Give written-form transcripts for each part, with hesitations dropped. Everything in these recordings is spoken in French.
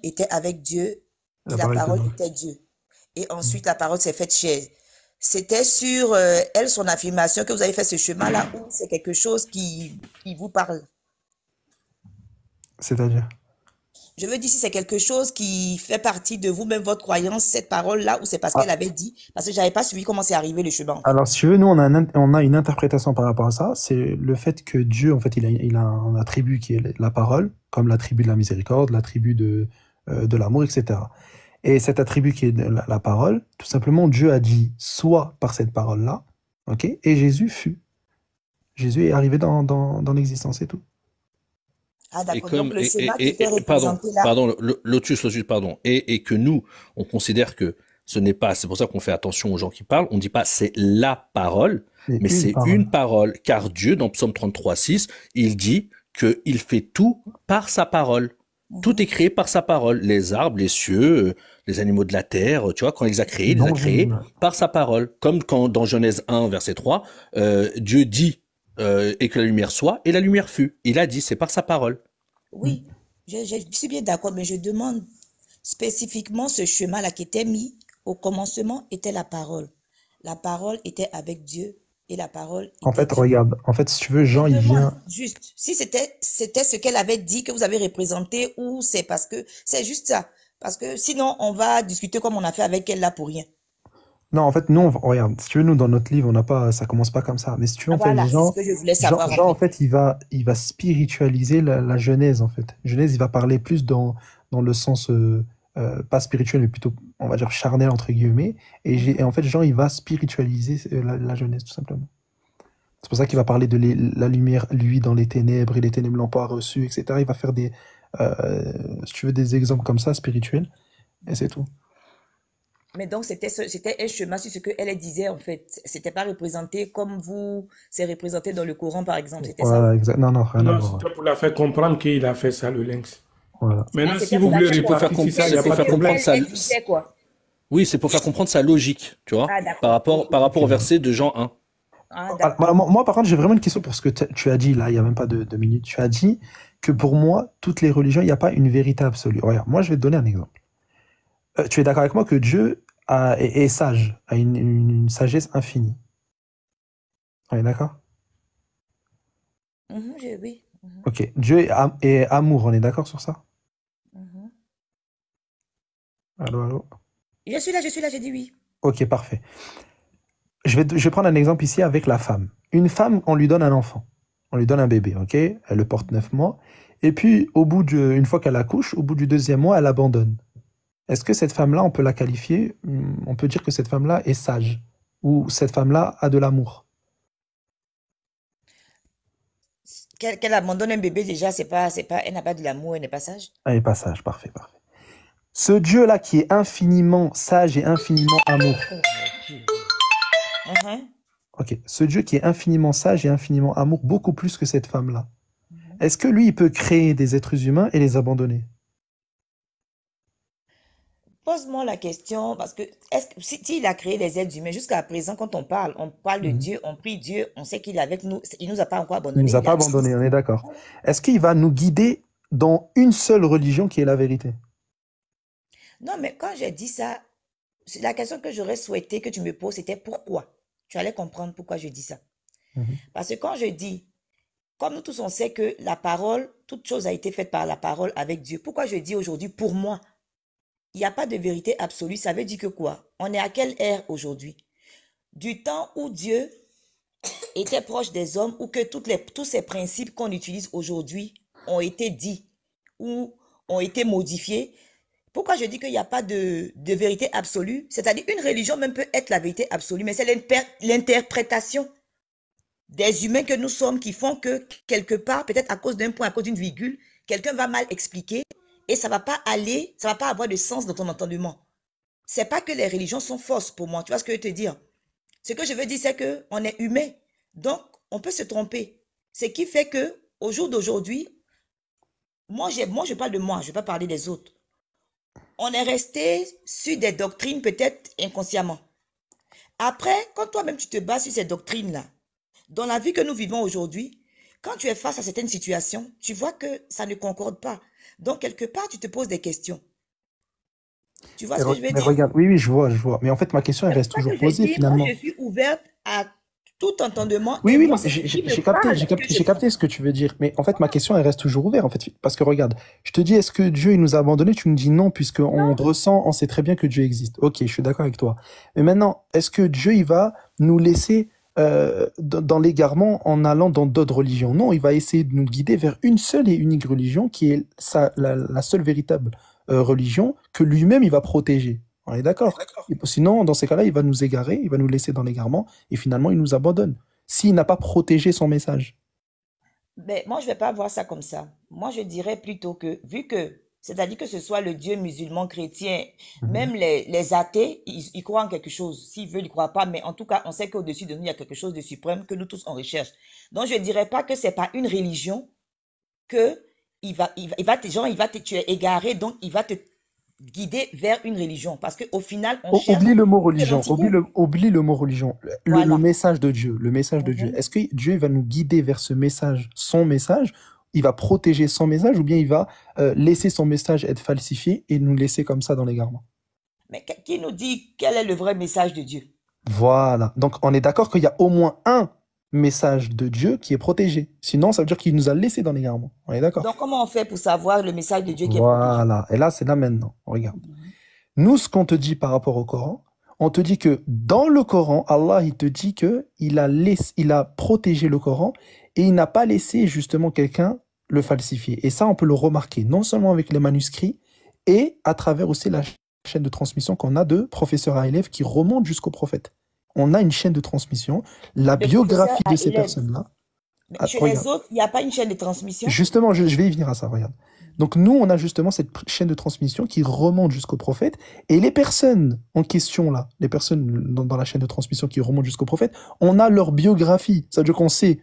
était avec Dieu et La la parole était parole dans. était Dieu. Et ensuite, la parole s'est faite chair. C'était sur elle, son affirmation, que vous avez fait ce chemin-là, ou c'est quelque chose qui vous parle? C'est-à-dire. Je veux dire, si c'est quelque chose qui fait partie de vous-même, votre croyance, cette parole-là, ou c'est parce qu'elle avait dit, parce que j'avais pas suivi comment c'est arrivé le chemin, en fait. Alors, si tu veux, nous, on a une interprétation par rapport à ça. C'est le fait que Dieu, en fait, il a un attribut qui est la parole, comme l'attribut de la miséricorde, l'attribut de l'amour, etc. Et cet attribut qui est la parole, tout simplement, Dieu a dit soit par cette parole-là, ok, et Jésus fut. Jésus est arrivé dans l'existence et tout. Ah, Et d'accord. Donc, comme le schéma qui était pardon, représenté là. pardon, Lotus, pardon, et que nous, on considère que ce n'est pas, c'est pour ça qu'on fait attention aux gens qui parlent, on ne dit pas c'est la parole, C'est mais une c'est parole. une parole, car Dieu, dans Psaume 33:6, il dit qu'il fait tout par sa parole. Tout Mhm. est créé par sa parole. Les arbres, les cieux, les animaux de la terre, tu vois, quand il les a créés, il les a Dans une créés image. par sa parole. Comme quand dans Genèse 1, verset 3, Dieu dit et que la lumière soit, et la lumière fut. Il a dit, c'est par sa parole. Mm. Oui, je suis bien d'accord, mais je demande spécifiquement ce chemin-là qui était mis au commencement était la parole. La parole était avec Dieu et la parole En était fait, Dieu. regarde, en fait, si tu veux, Je Jean, il demande vient. juste si c'était ce qu'elle avait dit que vous avez représenté ou c'est parce que c'est juste ça. Parce que sinon, on va discuter comme on a fait avec elle là pour rien. Non, en fait, nous, regarde, si tu veux, nous, dans notre livre, on n'a pas, ça commence pas comme ça. Mais si tu veux, en fait, Voilà, c'est ce que je voulais savoir en Jean, en fait. fait, il va spiritualiser la Genèse, en fait. Genèse, il va parler plus dans le sens, pas spirituel, mais plutôt, on va dire, charnel, entre guillemets. Et Mhm. en fait, Jean, il va spiritualiser la Genèse, tout simplement. C'est pour ça qu'il va parler de la lumière, lui, dans les ténèbres, et les ténèbres l'ont pas reçu, etc. Il va faire si tu veux, des exemples comme ça, spirituels, et c'est tout. Mais donc, c'était un chemin sur ce qu'elle disait, en fait. C'était pas représenté comme vous, c'est représenté dans le Coran, par exemple. C'était ça? Voilà, exact. Non, non, rien à Non, voir. Ouais. c'était pour la faire comprendre qu'il a fait ça, le lynx. Voilà. Ah, Maintenant, si c'était vous pour la voulez faire C'est pour faire, répartir ça, il n'y compliquer a pour ce pas de faire que comprendre problème. ça. elle disait, quoi. Oui, c'est pour faire comprendre sa logique, tu vois, Ah, par d'accord. rapport, par rapport Ok. au verset de Jean 1. Ah, Alors, d'accord. moi, par contre, j'ai vraiment une question pour ce que tu as dit là, il n'y a même pas de minutes. Tu as dit que pour moi, toutes les religions, il n'y a pas une vérité absolue. Regarde, moi, je vais te donner un exemple. Tu es d'accord avec moi que Dieu est sage, a une sagesse infinie. On est d'accord? Mhm, oui. Mhm, Ok. Dieu est amour, on est d'accord sur ça? mhm. Allô, allô? Je suis là, j'ai dit oui. Ok, parfait. Je vais prendre un exemple ici avec la femme. Une femme, on lui donne un enfant. On lui donne un bébé, ok? Elle le porte 9 mois. Et puis, une fois qu'elle accouche, au bout du deuxième mois, elle abandonne. Est-ce que cette femme-là, on peut la qualifier, on peut dire que cette femme-là est sage, ou cette femme-là a de l'amour? Qu'elle abandonne un bébé, déjà, elle n'a pas de l'amour, elle n'est pas sage. Elle n'est pas sage, parfait, parfait. Ce Dieu-là qui est infiniment sage et infiniment amour, Mhm, ok, ce Dieu qui est infiniment sage et infiniment amour, beaucoup plus que cette femme-là, mhm. est-ce que lui, il peut créer des êtres humains et les abandonner? Pose-moi la question, parce que s'il a créé les êtres humains, jusqu'à présent, quand on parle de Mhm. Dieu, on prie Dieu, on sait qu'il est avec nous, il nous a pas encore Il ne abandonnés, nous a il est pas avec nous. abandonnés, on est d'accord. Est-ce qu'il va nous guider dans une seule religion qui est la vérité? Non, mais quand j'ai dit ça, la question que j'aurais souhaité que tu me poses, c'était pourquoi? Tu allais comprendre pourquoi je dis ça. Mhm. Parce que quand je dis, comme nous tous on sait que la parole, toute chose a été faite par la parole avec Dieu. Pourquoi je dis aujourd'hui pour moi? Il n'y a pas de vérité absolue. Ça veut dire que quoi? On est à quelle ère aujourd'hui? Du temps où Dieu était proche des hommes, ou que tous ces principes qu'on utilise aujourd'hui ont été dits ou ont été modifiés. Pourquoi je dis qu'il n'y a pas de vérité absolue? C'est-à-dire une religion même peut être la vérité absolue, mais c'est l'interprétation des humains que nous sommes qui font que quelque part, peut-être à cause d'un point, à cause d'une virgule, quelqu'un va mal expliquer et ça va pas aller, ça va pas avoir de sens dans ton entendement. C'est pas que les religions sont fausses pour moi, tu vois ce que je veux te dire? Ce que je veux dire, c'est que on est humain, donc on peut se tromper. Ce qui fait que au jour d'aujourd'hui, moi je parle de moi, je ne vais pas parler des autres. On est resté sur des doctrines peut-être inconsciemment. Après, quand toi-même tu te bases sur ces doctrines-là, dans la vie que nous vivons aujourd'hui, quand tu es face à certaines situations, tu vois que ça ne concorde pas. Donc, quelque part, tu te poses des questions. Tu vois ce que je veux Mais dire? regarde, oui, oui, je vois, je vois. Mais en fait, ma question, elle C'est pour reste ça toujours que je posée dis, moi, finalement. je suis ouverte à tout entendement Oui, et oui, moi, non, c'est ce qui me parle que je j'ai prends. capté ce que tu veux dire. Mais en fait, ma question, elle reste toujours ouverte, en fait. Parce que regarde, je te dis, est-ce que Dieu, il nous a abandonnés? Tu me dis non, puisqu'on ressent, on sait très bien que Dieu existe. Ok, je suis d'accord avec toi. Mais maintenant, est-ce que Dieu, il va nous laisser dans l'égarement en allant dans d'autres religions? Non, il va essayer de nous guider vers une seule et unique religion, qui est la seule véritable religion que lui-même, il va protéger. On est d'accord? Sinon, dans ces cas-là, il va nous égarer, il va nous laisser dans l'égarement, et finalement, il nous abandonne s'il n'a pas protégé son message. Mais moi, je ne vais pas voir ça comme ça. Moi, je dirais plutôt que, vu que, c'est-à-dire que ce soit le Dieu musulman, chrétien, Mhm. même les athées, ils croient en quelque chose. S'ils veulent, ils ne croient pas, mais en tout cas, on sait qu'au-dessus de nous, il y a quelque chose de suprême que nous tous, on recherche. Donc, je ne dirais pas que c'est pas une religion que genre, tu es égaré, donc il va te guider vers une religion. Parce qu'au final, on cherche Oublie le mot une religion, identité. oublie le mot religion, le Voilà. message de Dieu, le message de Dieu. Mhm. Est-ce que Dieu va nous guider vers ce message, son message, il va protéger son message, ou bien il va laisser son message être falsifié et nous laisser comme ça dans l'égarement? Mais qui nous dit quel est le vrai message de Dieu? Voilà. Donc on est d'accord qu'il y a au moins un message de Dieu qui est protégé. Sinon, ça veut dire qu'il nous a laissé dans l'égarement. On est d'accord? Donc, comment on fait pour savoir le message de Dieu qui est protégé? Voilà. Et là, c'est là maintenant. Regarde. Mhm. Nous, ce qu'on te dit par rapport au Coran, on te dit que dans le Coran, Allah, il te dit que il a protégé le Coran et il n'a pas laissé justement quelqu'un le falsifier. Et ça, on peut le remarquer non seulement avec les manuscrits et à travers aussi la chaîne de transmission qu'on a de professeur à élève qui remonte jusqu'au prophète. On a une chaîne de transmission, la De professeur biographie de à ces élève. personnes-là. Mais Ah, chez les regarde. autres, il n'y a pas une chaîne de transmission? Justement, je vais y venir à ça, regarde. Donc nous, on a justement cette chaîne de transmission qui remonte jusqu'au prophète, et les personnes en question là, les personnes dans la chaîne de transmission qui remontent jusqu'au prophète, on a leur biographie. Ça veut dire qu'on sait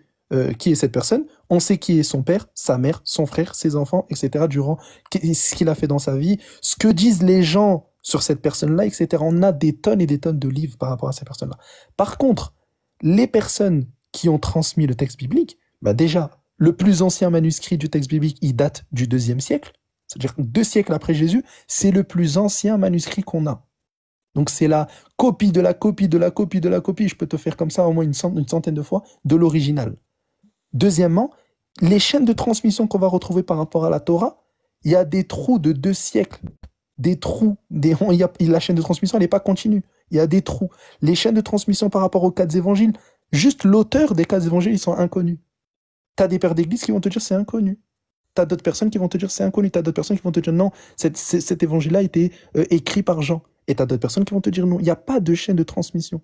qui est cette personne, on sait qui est son père, sa mère, son frère, ses enfants, etc. durant ce qu'il a fait dans sa vie, ce que disent les gens sur cette personne-là, etc. On a des tonnes et des tonnes de livres par rapport à ces personnes-là. Par contre, les personnes qui ont transmis le texte biblique, bah déjà, le plus ancien manuscrit du texte biblique, il date du deuxième siècle. C'est-à-dire 2 siècles après Jésus, c'est le plus ancien manuscrit qu'on a. Donc c'est la copie de la copie de la copie de la copie. Je peux te faire comme ça au moins une centaine de fois de l'original. Deuxièmement, les chaînes de transmission qu'on va retrouver par rapport à la Torah, il y a des trous de 2 siècles. Des trous. La chaîne de transmission, elle n'est pas continue. Il y a des trous. Les chaînes de transmission par rapport aux 4 évangiles, juste l'auteur des 4 évangiles, ils sont inconnus. T'as des pères d'église qui vont te dire c'est inconnu. T'as d'autres personnes qui vont te dire c'est inconnu. T'as d'autres personnes qui vont te dire non, cet évangile-là a été écrit par Jean. Et t'as d'autres personnes qui vont te dire non. Il n'y a pas de chaîne de transmission.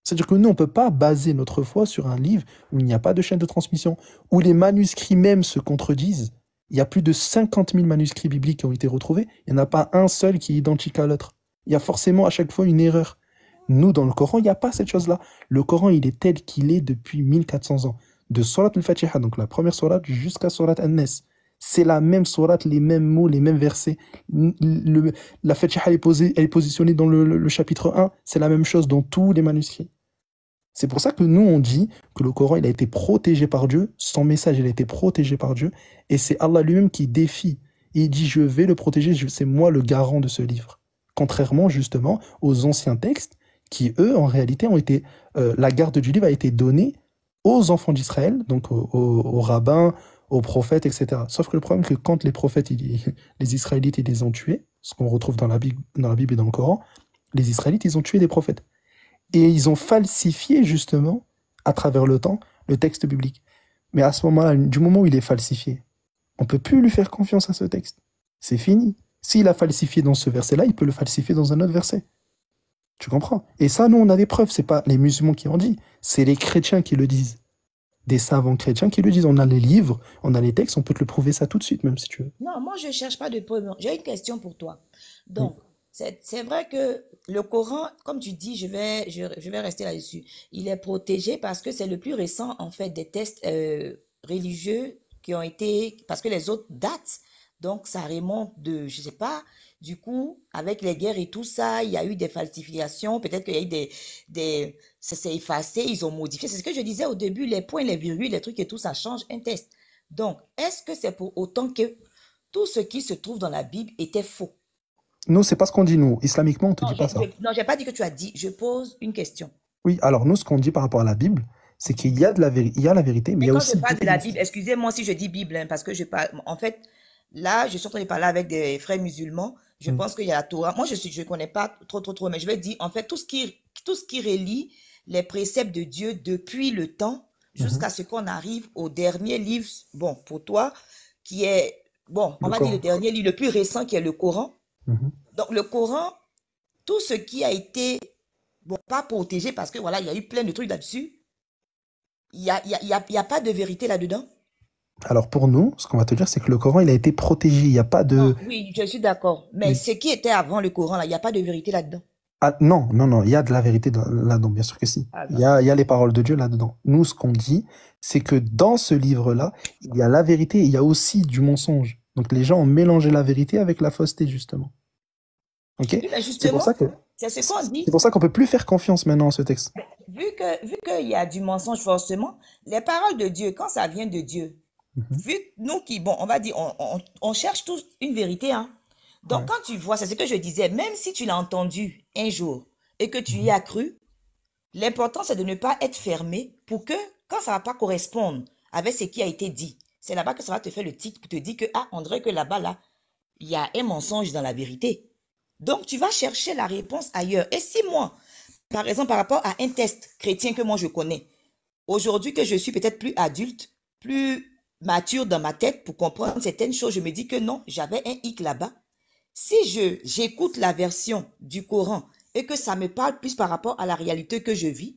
C'est-à-dire que nous, on ne peut pas baser notre foi sur un livre où il n'y a pas de chaîne de transmission, où les manuscrits même se contredisent. Il y a plus de 50 000 manuscrits bibliques qui ont été retrouvés. Il n'y en a pas un seul qui est identique à l'autre. Il y a forcément à chaque fois une erreur. Nous, dans le Coran, il n'y a pas cette chose-là. Le Coran, il est tel qu'il est depuis 1400 ans. De Surat al-Fatiha, donc la première Surat, jusqu'à Surat An-Nas. C'est la même Surat, les mêmes mots, les mêmes versets. La Fatiha, elle est positionnée dans le chapitre 1. C'est la même chose dans tous les manuscrits. C'est pour ça que nous, on dit que le Coran, il a été protégé par Dieu. Son message, il a été protégé par Dieu. Et c'est Allah lui-même qui défie. Il dit, je vais le protéger, c'est moi le garant de ce livre. Contrairement, justement, aux anciens textes qui, eux, en réalité, ont été... la garde du livre a été donnée aux enfants d'Israël, donc aux rabbins, aux prophètes, etc. Sauf que le problème, c'est que quand les prophètes, les Israélites, ils les ont tués, ce qu'on retrouve dans la Bible et dans le Coran, les Israélites, ils ont tué des prophètes. Et ils ont falsifié, justement, à travers le temps, le texte biblique. Mais à ce moment-là, du moment où il est falsifié, on ne peut plus lui faire confiance à ce texte. C'est fini. S'il a falsifié dans ce verset-là, il peut le falsifier dans un autre verset. Tu comprends? Et ça, nous, on a des preuves. C'est pas les musulmans qui en disent, c'est les chrétiens qui le disent. Des savants chrétiens qui le disent. On a les livres, on a les textes, on peut te le prouver ça tout de suite, même si tu veux. Non, moi, je ne cherche pas de preuves. J'ai une question pour toi. Oui. Donc, c'est vrai que le Coran, comme tu dis, je vais rester là-dessus. Il est protégé parce que c'est le plus récent, en fait, des tests religieux qui ont été... Parce que les autres datent. Donc, ça remonte de, je ne sais pas, du coup, avec les guerres et tout ça, il y a eu des falsifications. Peut-être qu'il y a eu ça s'est effacé, ils ont modifié. C'est ce que je disais au début, les points, les virgules, les trucs et tout, ça change un test. Donc, est-ce que c'est pour autant que tout ce qui se trouve dans la Bible était faux? Nous, c'est pas ce qu'on dit, nous. Islamiquement, on te Non, dit pas ça. non, j'ai pas dit que tu as dit. Je pose une question. Oui, alors nous, ce qu'on dit par rapport à la Bible, c'est qu'il y a il y a la vérité, mais il Mais y a quand je aussi parle de beaucoup la de... Bible, excusez-moi si je dis Bible, hein, parce que je parle. En fait, là, je suis en train de parler avec des frères musulmans. Je Mm, pense qu'il y a la Torah. Moi, je connais pas trop, mais je vais dire, en fait, tout ce qui relie les préceptes de Dieu depuis le temps mhm. jusqu'à ce qu'on arrive au dernier livre, bon, pour toi, qui est, bon, on Le va dire le Coran. dernier livre, le plus récent, qui est le Coran. Mhm. Donc, le Coran, tout ce qui a été, bon, pas protégé, parce que voilà, il y a eu plein de trucs là-dessus. Il y a pas de vérité là-dedans. Alors pour nous, ce qu'on va te dire, c'est que le Coran, il a été protégé. Il n'y a pas Non, de... oui, je suis d'accord. Mais Oui. ce qui était avant le Coran, là, il n'y a pas de vérité là-dedans. Ah, non, non, non, il y a de la vérité là-dedans, bien sûr que si. Ah, Il d'accord. y a les paroles de Dieu là-dedans. Nous, ce qu'on dit, c'est que dans ce livre-là, il y a la vérité et il y a aussi du mensonge. Donc les gens ont mélangé la vérité avec la fausseté, justement. Ok? Oui, mais C'est pour justement, ça que c'est ce qu'on c'est dit. pour ça qu'on peut plus faire confiance maintenant à ce texte. Vu qu'il y a du mensonge forcément, les paroles de Dieu, quand ça vient de Dieu, Mhm. vu que nous qui, bon, on va dire, on cherche tous une vérité, hein. Donc, Ouais. quand tu vois, c'est ce que je disais, même si tu l'as entendu un jour et que tu y Mhm. as cru, l'important, c'est de ne pas être fermé pour que, quand ça ne va pas correspondre avec ce qui a été dit, c'est là-bas que ça va te faire le titre pour te dire que, ah, on dirait que là-bas, là, il y a un mensonge dans la vérité. Donc, tu vas chercher la réponse ailleurs. Et si moi, par exemple, par rapport à un test chrétien que moi je connais, aujourd'hui que je suis peut-être plus adulte, plus mature dans ma tête pour comprendre certaines choses, je me dis que non, j'avais un hic là-bas. Si j'écoute la version du Coran et que ça me parle plus par rapport à la réalité que je vis,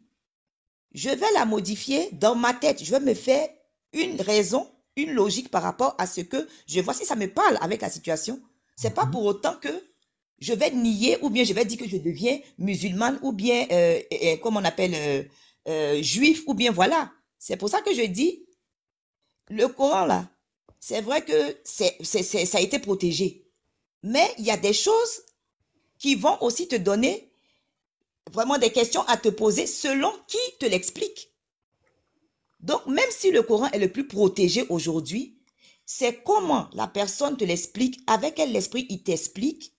je vais la modifier dans ma tête. Je vais me faire une raison, une logique par rapport à ce que je vois. Si ça me parle avec la situation, c'est pas Mhm. pour autant que je vais nier ou bien je vais dire que je deviens musulmane ou bien, comme on appelle, juif ou bien voilà. C'est pour ça que je dis, le Coran là, c'est vrai que ça a été protégé. Mais il y a des choses qui vont aussi te donner vraiment des questions à te poser selon qui te l'explique. Donc, même si le Coran est le plus protégé aujourd'hui, c'est comment la personne te l'explique, avec quel esprit il t'explique.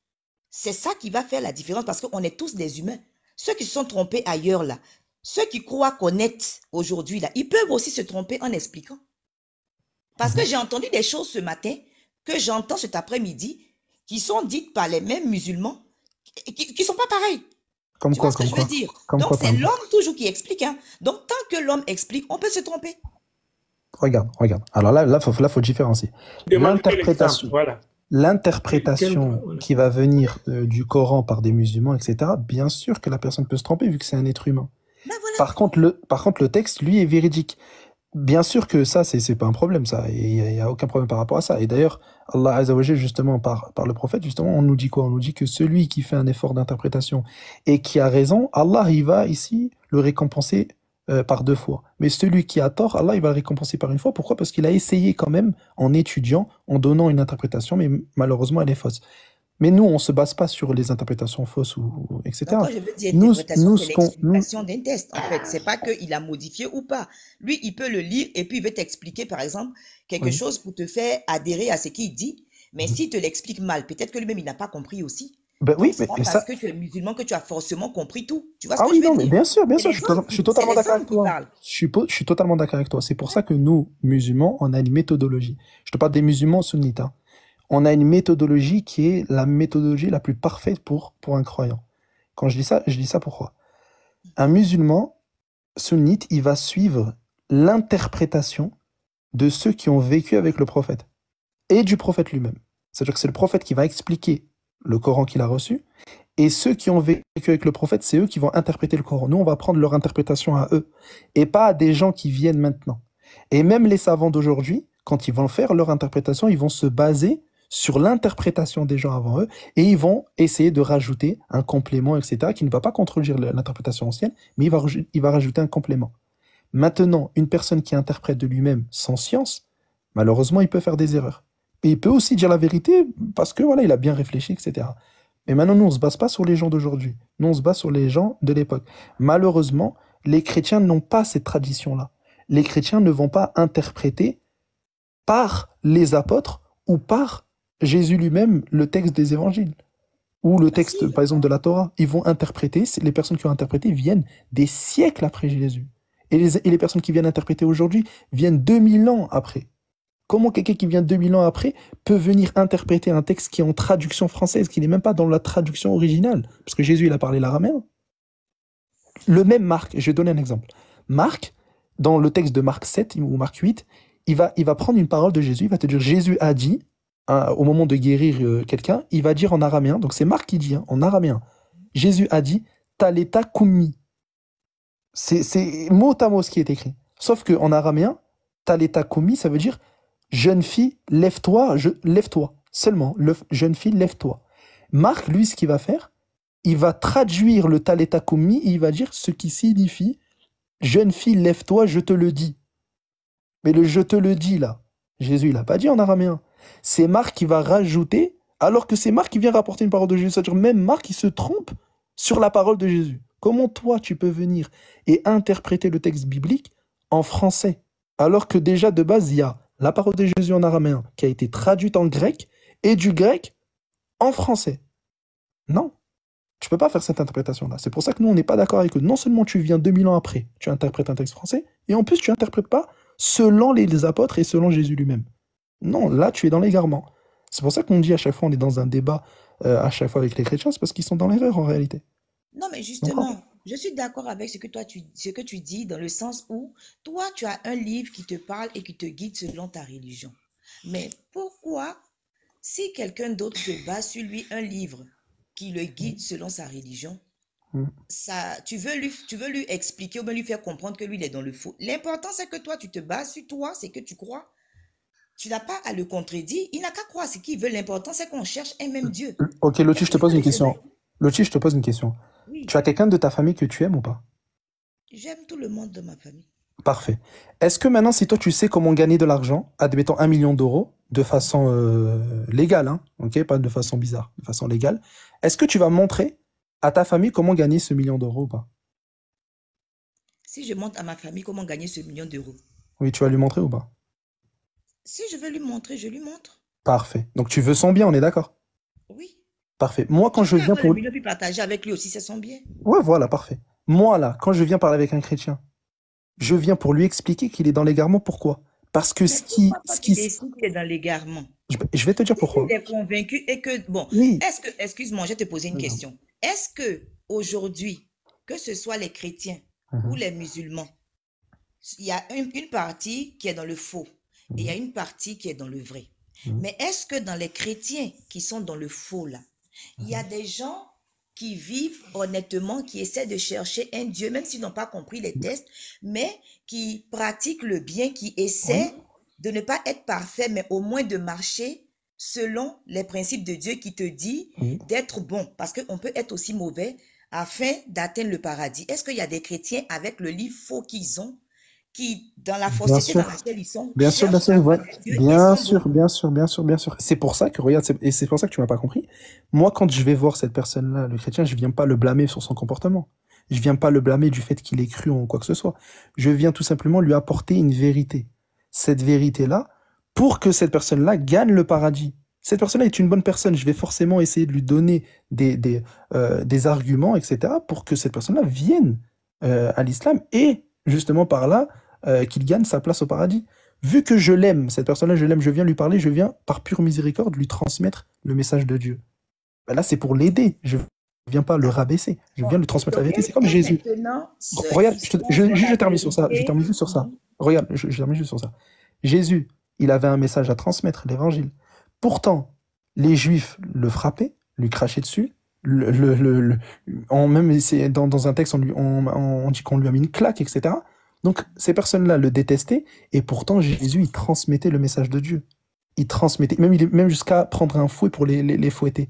C'est ça qui va faire la différence parce qu'on est tous des humains. Ceux qui se sont trompés ailleurs, là, ceux qui croient connaître aujourd'hui, là, ils peuvent aussi se tromper en expliquant. Parce que Mhm. j'ai entendu des choses ce matin, que j'entends cet après-midi, qui sont dites par les mêmes musulmans, qui ne sont pas pareils. Comme Tu vois quoi, ce que comme je veux quoi? dire? Comme Donc, quoi, c'est par exemple? l'homme toujours qui explique, hein. Donc, tant que l'homme explique, on peut se tromper. Regarde, regarde. Alors là, faut différencier. Demande quel exemple, L'interprétation, voilà. l'interprétation Voilà. qui va venir du Coran par des musulmans, etc., bien sûr que la personne peut se tromper vu que c'est un être humain. Ben voilà. Par contre, le texte, lui, est véridique. Bien sûr que ça, c'est pas un problème, ça. Il y a aucun problème par rapport à ça. Et d'ailleurs, Allah Azza wa Jalla, justement, par le prophète, justement, on nous dit quoi? On nous dit que celui qui fait un effort d'interprétation et qui a raison, Allah, il va ici le récompenser par 2 fois. Mais celui qui a tort, Allah, il va le récompenser par 1 fois. Pourquoi? Parce qu'il a essayé quand même, en étudiant, en donnant une interprétation, mais malheureusement, elle est fausse. Mais nous, on se base pas sur les interprétations fausses ou Donc, etc. quand je veux dire Nous, interprétation, nous, c'est nous, l'explication d'un test, en fait. C'est pas qu'il a modifié ou pas. Lui, il peut le lire et puis il veut t'expliquer, par exemple, quelque oui. chose pour te faire adhérer à ce qu'il dit. Mais Mhm. s'il te l'explique mal, peut-être que lui-même, il n'a pas compris aussi. Ben Donc, oui, c'est mais pas parce ça, que tu es musulman que tu as forcément compris tout. Tu vois ce ah que oui, je veux non, mais dire? bien C'est sûr, les je suis hommes, c'est totalement les d'accord hommes avec qui toi. parlent. Je suis totalement d'accord avec toi. C'est pour ça que nous, musulmans, on a une méthodologie. Je te parle des musulmans sunnites, hein. On a une méthodologie qui est la méthodologie la plus parfaite pour un croyant. Quand je dis ça pourquoi? Un musulman sunnite, il va suivre l'interprétation de ceux qui ont vécu avec le prophète et du prophète lui-même. C'est-à-dire que c'est le prophète qui va expliquer le Coran qu'il a reçu. Et ceux qui ont vécu avec le prophète, c'est eux qui vont interpréter le Coran. Nous, on va prendre leur interprétation à eux, et pas à des gens qui viennent maintenant. Et même les savants d'aujourd'hui, quand ils vont faire leur interprétation, ils vont se baser sur l'interprétation des gens avant eux, et ils vont essayer de rajouter un complément, etc., qui ne va pas contredire l'interprétation ancienne, mais il va rajouter un complément. Maintenant, une personne qui interprète de lui-même sans science, malheureusement, il peut faire des erreurs. Et il peut aussi dire la vérité parce que voilà, il a bien réfléchi, etc. Mais maintenant, nous, on ne se base pas sur les gens d'aujourd'hui. Nous, on se base sur les gens de l'époque. Malheureusement, les chrétiens n'ont pas cette tradition-là. Les chrétiens ne vont pas interpréter par les apôtres ou par Jésus lui-même le texte des évangiles. Ou le Bah texte, si, par exemple, de la Torah. Ils vont interpréter, les personnes qui ont interprété viennent des siècles après Jésus. Et les personnes qui viennent interpréter aujourd'hui viennent 2000 ans après. Comment quelqu'un qui vient 2000 ans après peut venir interpréter un texte qui est en traduction française, qui n'est même pas dans la traduction originale? Parce que Jésus, il a parlé l'araméen. Le même Marc, je vais donner un exemple. Marc, dans le texte de Marc 7 ou Marc 8, il va prendre une parole de Jésus, il va te dire Jésus a dit, au moment de guérir quelqu'un, il va dire en araméen, donc c'est Marc qui dit, hein, en araméen, Jésus a dit Taleta Kumi. C'est mot à mot ce qui est écrit. Sauf qu'en araméen, Taleta Kumi, ça veut dire jeune fille, lève-toi, lève-toi. Seulement, jeune fille, lève-toi. Marc, lui, ce qu'il va faire, il va traduire le Taleta Kumi et il va dire ce qui signifie jeune fille, lève-toi, je te le dis. Mais le je te le dis là, Jésus, il n'a pas dit en araméen. C'est Marc qui va rajouter, alors que c'est Marc qui vient rapporter une parole de Jésus. C'est-à-dire même Marc, il se trompe sur la parole de Jésus. Comment toi, tu peux venir et interpréter le texte biblique en français, alors que déjà de base, il y a la parole de Jésus en araméen qui a été traduite en grec et du grec en français? Non, tu peux pas faire cette interprétation-là. C'est pour ça que nous, on n'est pas d'accord avec eux. Non seulement tu viens 2000 ans après, tu interprètes un texte français, et en plus, tu interprètes pas selon les apôtres et selon Jésus lui-même. Non, là, tu es dans l'égarement. C'est pour ça qu'on dit à chaque fois, on est dans un débat à chaque fois avec les chrétiens, c'est parce qu'ils sont dans l'erreur en réalité. non, mais Tu comprends? justement, je suis d'accord avec ce que tu dis dans le sens où toi, tu as un livre qui te parle et qui te guide selon ta religion. Mais pourquoi, si quelqu'un d'autre se base sur lui un livre qui le guide selon sa religion, Mm. tu veux lui expliquer ou bien lui faire comprendre que lui, il est dans le faux. L'important, c'est que toi, tu te bases sur toi, c'est que tu crois. Tu n'as pas à le contredire. Il n'a qu'à croire ce qu'il veut. L'important, c'est qu'on cherche un même Dieu. Ok, Il n'y Loti, a je te que ça pose une le question. secret. Loti, je te pose une question. Oui, Tu as quelqu'un de ta famille que tu aimes ou pas? j'aime tout le monde de ma famille. Parfait. Est-ce que maintenant, si toi, tu sais comment gagner de l'argent, admettons 1 million d'euros, de façon légale, hein, ok, pas de façon bizarre, de façon légale, est-ce que tu vas montrer à ta famille comment gagner ce 1 million d'euros ou pas? Si je montre à ma famille comment gagner ce million d'euros, Oui, tu vas lui montrer ou pas? si je veux lui montrer, je lui montre. Parfait. Donc tu veux son bien, on est d'accord? Oui. Parfait. Moi, quand Je je peux viens avoir le pour... million puis partager avec lui aussi, c'est son bien. Ouais, voilà, parfait. Moi, là, quand je viens parler avec un chrétien, je viens pour lui expliquer qu'il est dans l'égarement. Pourquoi? Parce que Mais pourquoi toi tu décides qu'il est dans l'égarement? je vais te dire Si pourquoi. il est convaincu et que, bon, Oui. excuse-moi, je vais te poser une question. Est-ce que aujourd'hui, que ce soit les chrétiens ou Mhm. les musulmans, il y a une partie qui est dans le faux et il y a une partie qui est dans le vrai. Mhm. Mais est-ce que dans les chrétiens qui sont dans le faux là, il y a des gens qui vivent honnêtement, qui essaient de chercher un Dieu, même s'ils n'ont pas compris les tests, mais qui pratiquent le bien, qui essaient de ne pas être parfaits, mais au moins de marcher selon les principes de Dieu qui te dit Oui. d'être bon, parce qu'on peut être aussi mauvais afin d'atteindre le paradis. Est-ce qu'il y a des chrétiens avec le livre faux qu'ils ont, qui, dans la Bien fausseté dans sûr. laquelle ils sont, Bien sûr, bien cherchent sûr, la ouais. gloire de Dieu et Bien sont sûr, bons? bien sûr, bien sûr, bien sûr. C'est pour ça que, regarde, et c'est pour ça que tu m'as pas compris. Moi, quand je vais voir cette personne-là, le chrétien, je viens pas le blâmer sur son comportement. Je viens pas le blâmer du fait qu'il ait cru en quoi que ce soit. Je viens tout simplement lui apporter une vérité. Cette vérité-là, pour que cette personne-là gagne le paradis. Cette personne-là est une bonne personne. Je vais forcément essayer de lui donner des arguments, etc., pour que cette personne-là vienne à l'islam et, justement, par là, qu'il gagne sa place au paradis. Vu que je l'aime, cette personne-là, je l'aime, je viens lui parler, je viens, par pure miséricorde, lui transmettre le message de Dieu. Ben là, c'est pour l'aider. Je viens pas le rabaisser. Je viens lui transmettre la vérité. C'est comme Et Jésus. maintenant, ceux Regarde, qui sont dans je la termine sur ça. Je vérité, termine juste sur ça. Regarde, je termine juste sur ça. Jésus, il avait un message à transmettre, l'évangile. Pourtant, les Juifs le frappaient, lui crachaient dessus. Même dans un texte, on dit qu'on lui a mis une claque, etc. Donc, ces personnes-là le détestaient, et pourtant, Jésus, il transmettait le message de Dieu. Il transmettait, même jusqu'à prendre un fouet pour les fouetter.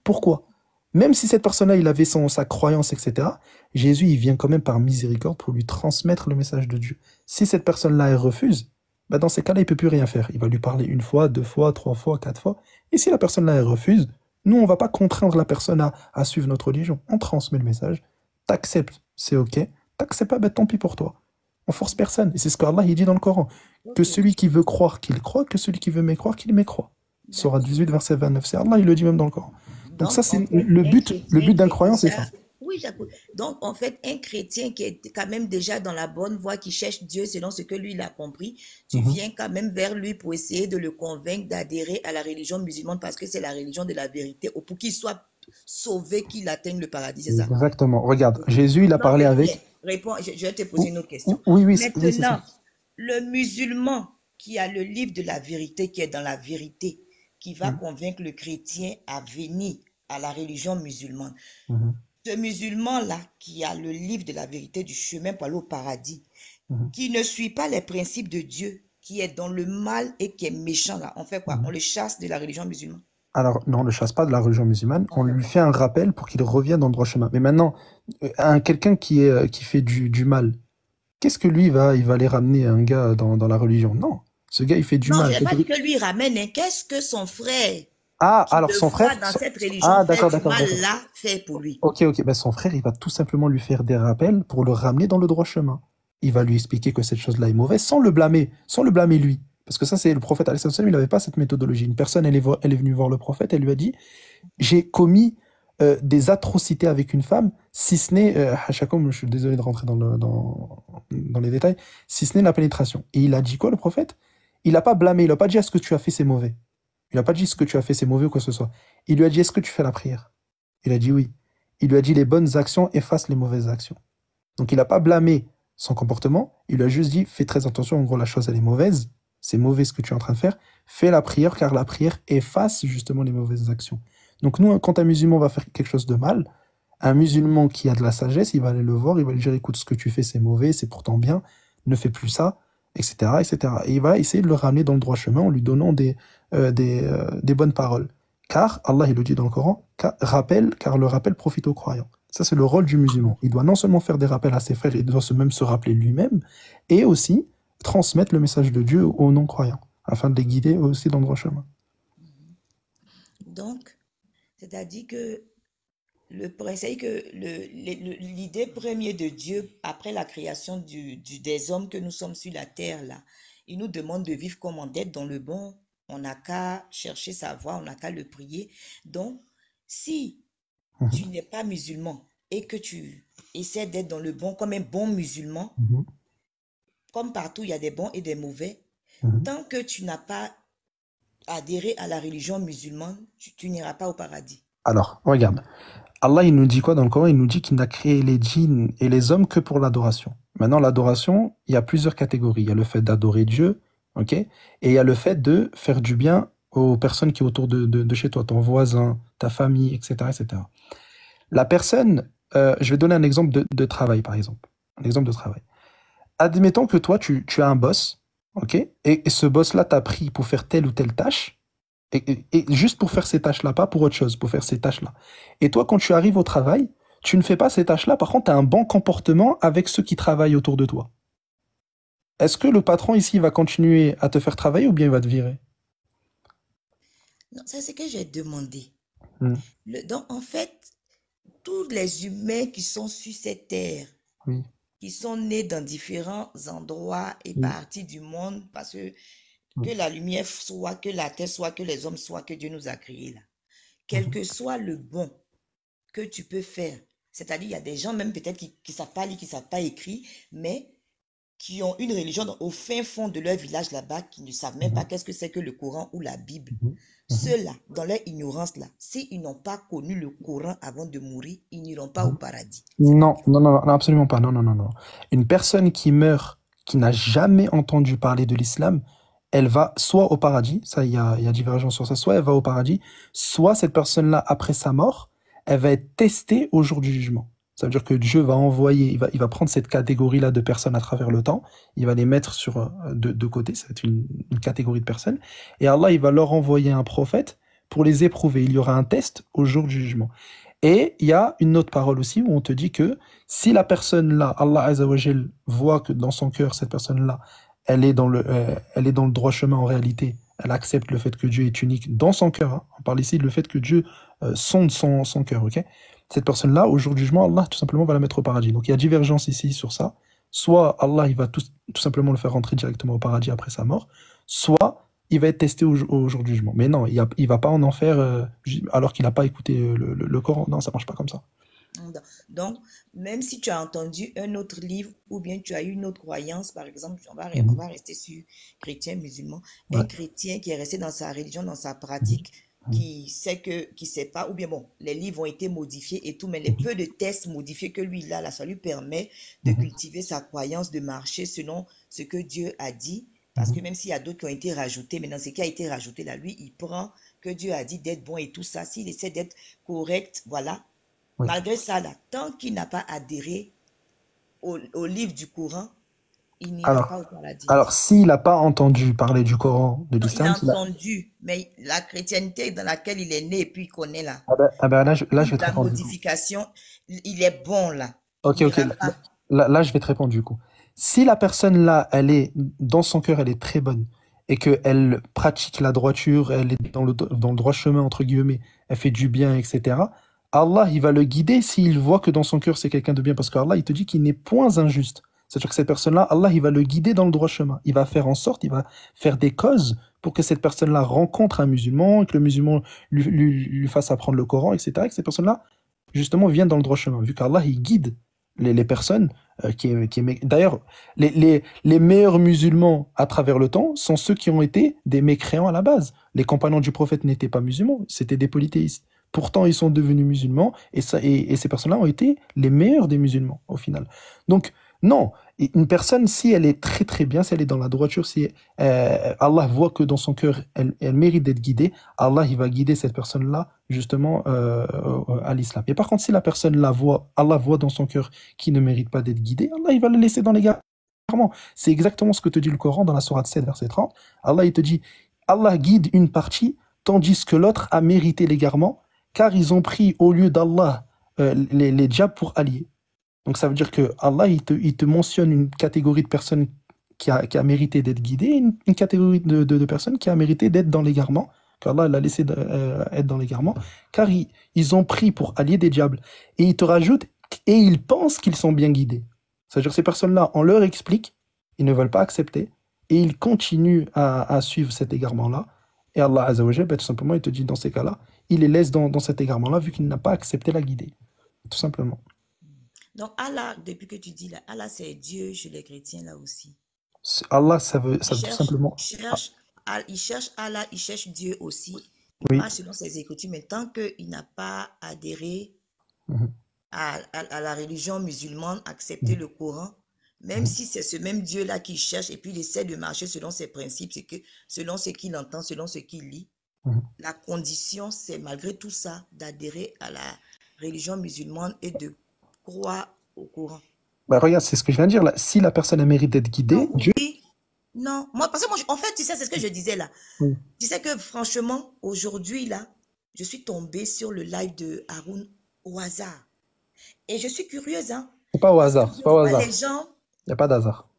Pourquoi? Même si cette personne-là, il avait sa croyance, etc., Jésus, il vient quand même par miséricorde pour lui transmettre le message de Dieu. Si cette personne-là, elle refuse, bah dans ces cas-là, il peut plus rien faire. Il va lui parler 1 fois, 2 fois, 3 fois, 4 fois. Et si la personne-là, elle refuse, nous, on va pas contraindre la personne à suivre notre religion. On transmet le message. T'acceptes, c'est OK. T'acceptes pas, bah tant pis pour toi. On force personne. Et c'est ce qu'Allah il dit dans le Coran. Que celui qui veut croire qu'il croit, que celui qui veut mécroire qu'il mécroit. Surah 18, verset 29. C'est Allah, il le dit même dans le Coran. Donc ça, Donc, en c'est fait, le un le chrétien but d'un qui est croyant, c'est déjà... ça. Oui, j'approuve. Donc, en fait, un chrétien qui est quand même déjà dans la bonne voie, qui cherche Dieu selon ce que lui, il a compris, tu Mhm. viens quand même vers lui pour essayer de le convaincre d'adhérer à la religion musulmane parce que c'est la religion de la vérité, ou pour qu'il soit sauvé, qu'il atteigne le paradis, c'est ça? Exactement. Regarde, Ok. Jésus, il a Donc, parlé bien, avec... réponds, je vais te poser une autre question. Oui, oui, oui, c'est ça. Maintenant, le musulman qui a le livre de la vérité, qui est dans la vérité, qui va Mhm. convaincre le chrétien à venir à la religion musulmane. Mhm. Ce musulman-là, qui a le livre de la vérité du chemin pour aller au paradis, Mhm. qui ne suit pas les principes de Dieu, qui est dans le mal et qui est méchant, là, on fait quoi? Mhm. On le chasse de la religion musulmane. Alors, non, on ne le chasse pas de la religion musulmane, On on fait lui quoi? fait un rappel pour qu'il revienne dans le droit chemin. Mais maintenant, quelqu'un qui fait du mal, qu'est-ce que lui il va aller ramener un gars dans la religion? Non, ce gars, il fait du Non, je mal. n'ai pas dit que lui ramène, hein. Qu'est-ce que son frère Ah, qui alors le son frère... voit dans cette religion Ah, faire d'accord, du d'accord, mal d'accord. là, fait pour lui? Ok, ok. Ben, son frère, il va tout simplement lui faire des rappels pour le ramener dans le droit chemin. Il va lui expliquer que cette chose-là est mauvaise sans le blâmer lui. Parce que ça, c'est le prophète, alayhi salam, il n'avait pas cette méthodologie. Une personne, elle est venue voir le prophète, elle lui a dit, j'ai commis des atrocités avec une femme, si ce n'est, Hachakom, je suis désolé de rentrer dans les détails, si ce n'est la pénétration. Et il a dit quoi, le prophète? Il n'a pas blâmé, il n'a pas dit, est-ce que tu as fait, c'est mauvais. Il n'a pas dit, ce que tu as fait, c'est mauvais ou quoi que ce soit. Il lui a dit, est-ce que tu fais la prière? Il a dit oui. Il lui a dit, les bonnes actions effacent les mauvaises actions. Donc il n'a pas blâmé son comportement, il lui a juste dit, fais très attention, en gros, la chose, elle est mauvaise, c'est mauvais ce que tu es en train de faire, fais la prière, car la prière efface justement les mauvaises actions. Donc nous, quand un musulman va faire quelque chose de mal, un musulman qui a de la sagesse, il va aller le voir, il va lui dire, écoute, ce que tu fais, c'est mauvais, c'est pourtant bien, ne fais plus ça, etc., etc. Et il va essayer de le ramener dans le droit chemin en lui donnant des bonnes paroles. Car, Allah, il le dit dans le Coran, car le rappel profite aux croyants. Ça, c'est le rôle du musulman. Il doit non seulement faire des rappels à ses frères, il doit même se rappeler lui-même, et aussi transmettre le message de Dieu aux non-croyants, afin de les guider aussi dans le droit chemin. Donc, c'est-à-dire que l'idée première de Dieu, après la création des hommes que nous sommes sur la terre, là, il nous demande de vivre comme on d'être dans le bon. On n'a qu'à chercher sa voie, on n'a qu'à le prier. Donc, si tu n'es pas musulman et que tu essaies d'être dans le bon comme un bon musulman, comme partout il y a des bons et des mauvais, tant que tu n'as pas adhéré à la religion musulmane, tu n'iras pas au paradis. Alors, regarde. Allah, il nous dit quoi dans le Coran? Il nous dit qu'il n'a créé les djinns et les hommes que pour l'adoration. Maintenant, l'adoration, il y a plusieurs catégories. Il y a le fait d'adorer Dieu, ok? Et il y a le fait de faire du bien aux personnes qui sont autour de chez toi, ton voisin, ta famille, etc., etc. La personne, je vais donner un exemple de travail, par exemple. Un exemple de travail. Admettons que toi, tu as un boss, ok? Et ce boss-là t'a pris pour faire telle ou telle tâche, et juste pour faire ces tâches-là, pas pour autre chose, pour faire ces tâches-là. Et toi, quand tu arrives au travail, tu ne fais pas ces tâches-là, par contre, tu as un bon comportement avec ceux qui travaillent autour de toi. Est-ce que le patron ici va continuer à te faire travailler ou bien il va te virer? Non, c'est ce que j'ai demandé. Hmm. Donc, en fait, tous les humains qui sont sur cette terre, Oui. qui sont nés dans différents endroits et Oui. parties du monde, parce que la lumière soit, que la terre soit, que les hommes soient, que Dieu nous a créés là. Quel que soit le bon que tu peux faire, c'est-à-dire il y a des gens même peut-être qui ne savent pas lire, qui ne savent pas écrire, mais qui ont une religion au fin fond de leur village là-bas, qui ne savent même pas qu'est-ce que c'est que le Coran ou la Bible. Ceux-là, dans leur ignorance là, s'ils n'ont pas connu le Coran avant de mourir, ils n'iront pas au paradis. Non, absolument pas. Non. Une personne qui meurt, qui n'a jamais entendu parler de l'islam, elle va soit au paradis, ça il y a divergence sur ça, soit elle va au paradis, soit cette personne-là, après sa mort, elle va être testée au jour du jugement. Ça veut dire que Dieu va envoyer, il va prendre cette catégorie-là de personnes à travers le temps, il va les mettre sur de côté, c'est une catégorie de personnes, et Allah, il va leur envoyer un prophète pour les éprouver. Il y aura un test au jour du jugement. Et il y a une autre parole aussi où on te dit que si la personne-là, Allah Azza wa Jal, voit que dans son cœur, cette personne-là, elle est dans le droit chemin en réalité, elle accepte le fait que Dieu est unique dans son cœur, hein. On parle ici du fait que Dieu sonde son cœur, ok? Cette personne-là, au jour du jugement, Allah tout simplement va la mettre au paradis. Donc il y a divergence ici sur ça. Soit Allah il va tout simplement le faire rentrer directement au paradis après sa mort, soit il va être testé au jour du jugement. Mais non, il va pas en enfer alors qu'il n'a pas écouté le Coran. Non, ça marche pas comme ça. Donc, même si tu as entendu un autre livre ou bien tu as eu une autre croyance, par exemple, on Mhm. va rester sur chrétien, musulman, un Ouais. chrétien qui est resté dans sa religion, dans sa Mhm. pratique, Mhm. qui sait pas, ou bien bon, les livres ont été modifiés et tout, mais les Mhm. peu de tests modifiés que lui, il a là, ça lui permet de Mhm. cultiver sa croyance, de marcher selon ce que Dieu a dit. Parce que Mhm. même s'il y a d'autres qui ont été rajoutés, mais dans ce qui a été rajouté là, lui, il prend que Dieu a dit d'être bon et tout ça. S'il essaie d'être correct, voilà. Oui. Malgré ça, là, tant qu'il n'a pas adhéré au livre du Coran, il n'ira Alors, pas au paradis. alors s'il n'a pas entendu parler du Coran, de Non, il a l'islam, entendu, mais la chrétienté dans laquelle il est né et puis il connaît là, là, je vais te la répondre du coup. modification, il est bon là. Il Ok, ok. n'ira pas. Là, je vais te répondre du coup. Si la personne là, elle est dans son cœur, elle est très bonne et qu'elle pratique la droiture, elle est dans le droit chemin entre guillemets, elle fait du bien, etc. Allah, il va le guider s'il voit que dans son cœur c'est quelqu'un de bien, parce qu'Allah, il te dit qu'il n'est point injuste. C'est-à-dire que cette personne-là, Allah, il va le guider dans le droit chemin. Il va faire en sorte, il va faire des causes pour que cette personne-là rencontre un musulman, et que le musulman lui fasse apprendre le Coran, etc. Et que cette personne-là, justement, vienne dans le droit chemin, vu qu'Allah, il guide les personnes d'ailleurs, les meilleurs musulmans à travers le temps sont ceux qui ont été des mécréants à la base. Les compagnons du prophète n'étaient pas musulmans, c'était des polythéistes. Pourtant, ils sont devenus musulmans et ces personnes-là ont été les meilleurs des musulmans au final. Donc, non, une personne, si elle est très très bien, si elle est dans la droiture, si Allah voit que dans son cœur, elle mérite d'être guidée, Allah il va guider cette personne-là justement à l'islam. Et par contre, si la personne Allah voit dans son cœur qui ne mérite pas d'être guidé, Allah il va le laisser dans l'égarement. C'est exactement ce que te dit le Coran dans la sourate 7, verset 30. Allah il te dit, Allah guide une partie, tandis que l'autre a mérité l'égarement, car ils ont pris au lieu d'Allah les diables pour alliés. Donc ça veut dire que Allah il te mentionne une catégorie de personnes qui a mérité d'être guidée, une catégorie de personnes qui a mérité d'être dans l'égarement, qu'Allah l'a laissé être dans l'égarement, car ils ont pris pour alliés des diables. Et il te rajoute, et ils pensent qu'ils sont bien guidés. C'est-à-dire que ces personnes-là, on leur explique, ils ne veulent pas accepter, et ils continuent à suivre cet égarement-là. Et Allah Azzawajal, tout simplement, il te dit dans ces cas-là, il les laisse dans cet égarement-là, vu qu'il n'a pas accepté la guidée. Tout simplement. Donc Allah, depuis que tu dis là, Allah c'est Dieu chez les chrétiens là aussi. Allah, Il ça veut tout cherche, simplement. il cherche Allah, il cherche Dieu aussi. Il Oui. marche selon ses écritures, mais tant qu'il n'a pas adhéré Mhm. à la religion musulmane, accepter Mhm. le Coran, même Mhm. si c'est ce même Dieu-là qu'il cherche et puis il essaie de marcher selon ses principes, c'est que selon ce qu'il entend, selon ce qu'il lit, Mhm. la condition, c'est malgré tout ça d'adhérer à la religion musulmane et de croire au Coran. Bah, regarde, c'est ce que je viens de dire là. Si la personne a mérite d'être guidée, Non, Dieu. oui, non. Moi, parce que moi, en fait, tu sais, c'est ce que je disais là. Oui. Tu sais que franchement, aujourd'hui là, je suis tombée sur le live de Haroun au hasard. Et je suis curieuse, hein. C'est pas au Parce que hasard. je C'est pas au vois hasard. les gens. Il n'y a pas d'hasard.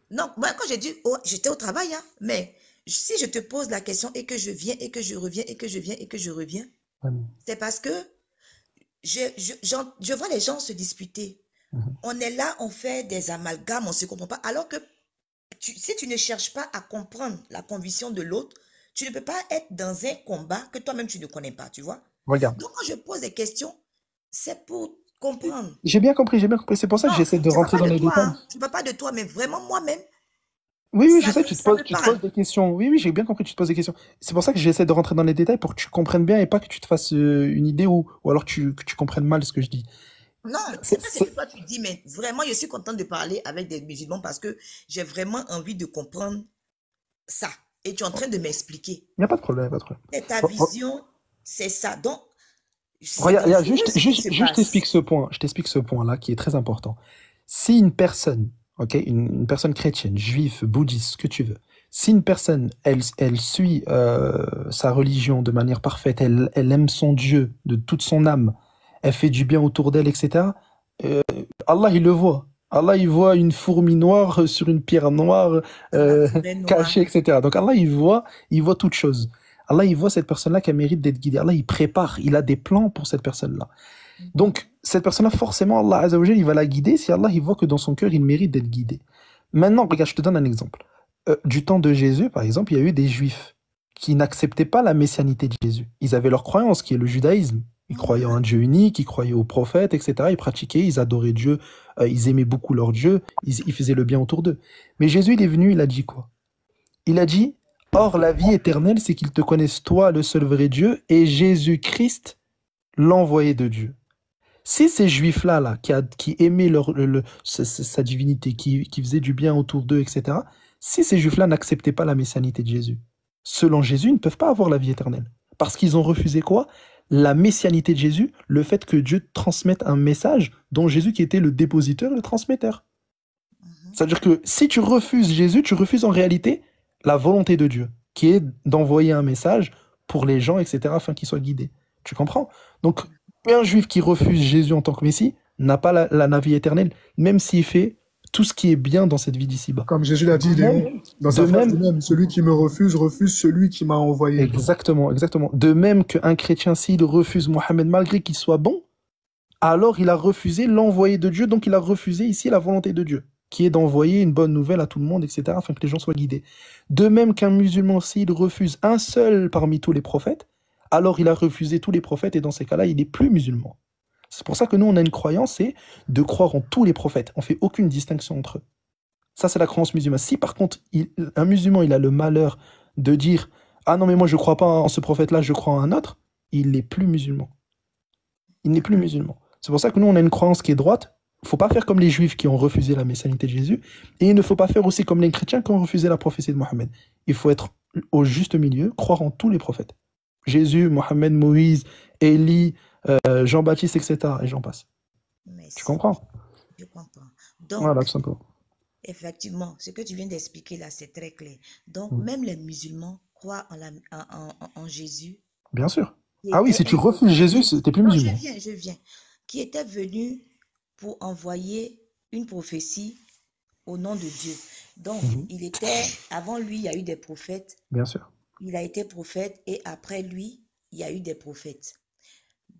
Non, moi, quand j'ai dit, oh, j'étais au travail, hein, mais si je te pose la question et que je viens et que je reviens et que je viens et que je reviens, Amen. c'est parce que je vois les gens se disputer. Mhm. On est là, on fait des amalgames, on ne se comprend pas. Alors que si tu ne cherches pas à comprendre la conviction de l'autre, tu ne peux pas être dans un combat que toi-même tu ne connais pas, tu vois. Regarde. Donc quand je pose des questions, c'est pour comprendre. J'ai bien compris, j'ai bien compris. C'est pour ça que Non, j'essaie de je ne parle rentrer pas dans de les toi, détails. hein. Je ne parle pas de toi, mais vraiment moi-même, Oui, oui, je sais, ça me tu te parle. poses des questions. Oui, oui, j'ai bien compris, tu te poses des questions. C'est pour ça que j'essaie de rentrer dans les détails pour que tu comprennes bien et pas que tu te fasses une idée ou alors que tu comprennes mal ce que je dis. Non, C'est- c'est pas ce que c'est- toi tu dis, mais vraiment, je suis contente de parler avec des musulmans parce que j'ai vraiment envie de comprendre ça. Et tu es en train de m'expliquer. Il n'y a pas de problème, il n'y a pas de problème. Et ta Re- re- vision, c'est ça. Donc, c'est Regarde, dangereux ce qui se je t'explique passe. ce point. Je t'explique ce point-là qui est très important. Si une personne, ok, une personne chrétienne, juive, bouddhiste, ce que tu veux, si une personne, elle suit sa religion de manière parfaite, elle aime son Dieu de toute son âme, elle fait du bien autour d'elle, etc., Allah, il le voit. Allah, il voit une fourmi noire sur une pierre noire Dans la euh, forêt noire. cachée, etc. Donc Allah, il voit toute chose. Allah, il voit cette personne-là qui mérite d'être guidée. Allah, il prépare, il a des plans pour cette personne-là. Donc, cette personne-là, forcément, Allah Azzawajal, il va la guider si Allah, il voit que dans son cœur, il mérite d'être guidé. Maintenant, regarde, je te donne un exemple. Du temps de Jésus, par exemple, il y a eu des juifs. qui n'acceptaient pas la messianité de Jésus. Ils avaient leur croyance, qui est le judaïsme. Ils croyaient en un Dieu unique, ils croyaient aux prophètes, etc. Ils pratiquaient, ils adoraient Dieu, ils aimaient beaucoup leur Dieu, ils faisaient le bien autour d'eux. Mais Jésus, il est venu, il a dit quoi? Il a dit, or la vie éternelle, c'est qu'ils te connaissent toi, le seul vrai Dieu, et Jésus-Christ, l'envoyé de Dieu. Si ces juifs-là, qui aimaient sa divinité, qui faisaient du bien autour d'eux, etc., si ces juifs-là n'acceptaient pas la messianité de Jésus, selon Jésus, ils ne peuvent pas avoir la vie éternelle. Parce qu'ils ont refusé quoi? La messianité de Jésus, le fait que Dieu transmette un message dont Jésus qui était le dépositeur et le transmetteur. C'est-à-dire que si tu refuses Jésus, tu refuses en réalité la volonté de Dieu, qui est d'envoyer un message pour les gens, etc., afin qu'ils soient guidés. Tu comprends? Donc, un juif qui refuse Jésus en tant que Messie n'a pas la vie éternelle, même s'il fait tout ce qui est bien dans cette vie d'ici-bas. Comme Jésus l'a dit dans sa phrase lui-même, celui qui me refuse, refuse celui qui m'a envoyé. Exactement, exactement. De même qu'un chrétien, s'il refuse Mohammed malgré qu'il soit bon, alors il a refusé l'envoyé de Dieu, donc il a refusé ici la volonté de Dieu, qui est d'envoyer une bonne nouvelle à tout le monde, etc., afin que les gens soient guidés. De même qu'un musulman, s'il refuse un seul parmi tous les prophètes, alors il a refusé tous les prophètes, et dans ces cas-là, il n'est plus musulman. C'est pour ça que nous, on a une croyance, c'est de croire en tous les prophètes. On ne fait aucune distinction entre eux. Ça, c'est la croyance musulmane. Si par contre, un musulman, il a le malheur de dire « Ah non, mais moi, je ne crois pas en ce prophète-là, je crois en un autre », il n'est plus musulman. Il n'est plus musulman. C'est pour ça que nous, on a une croyance qui est droite. Il ne faut pas faire comme les juifs qui ont refusé la messianité de Jésus. Et il ne faut pas faire aussi comme les chrétiens qui ont refusé la prophétie de Mohammed. Il faut être au juste milieu, croire en tous les prophètes. Jésus, Mohammed, Moïse, Élie, Jean-Baptiste, etc. Et j'en passe. Merci. Tu comprends? Je comprends. Donc, voilà, tout simplement. Effectivement, ce que tu viens d'expliquer là, c'est très clair. Donc, même les musulmans croient en Jésus. Bien sûr. Ah oui, si tu refuses Jésus, tu n'es plus musulman. Je viens. Qui était venu pour envoyer une prophétie au nom de Dieu. Donc, il était, avant lui, il y a eu des prophètes. Bien sûr. Il a été prophète et après lui, il y a eu des prophètes.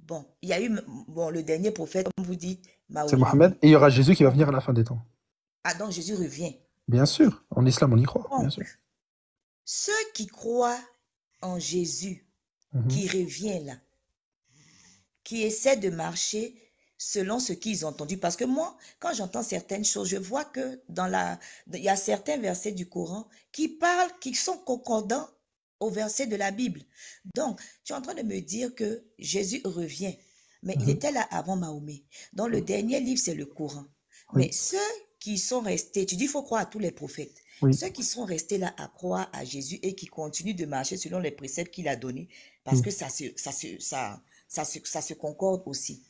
Bon, il y a eu le dernier prophète, comme vous dites, Mahomet. C'est Mohammed, et il y aura Jésus qui va venir à la fin des temps. Ah, donc Jésus revient. Bien sûr, en islam, on y croit, bien sûr. Ceux qui croient en Jésus, qui revient là, qui essaient de marcher selon ce qu'ils ont entendu. Parce que moi, quand j'entends certaines choses, je vois que il y a certains versets du Coran qui parlent, qui sont concordants au verset de la Bible. Donc, tu es en train de me dire que Jésus revient, mais il était là avant Mahomet. Donc, le dernier livre, c'est le Coran. Mais ceux qui sont restés, tu dis, il faut croire à tous les prophètes. Ceux qui sont restés là à croire à Jésus et qui continuent de marcher selon les préceptes qu'il a donnés, parce que ça se concorde aussi.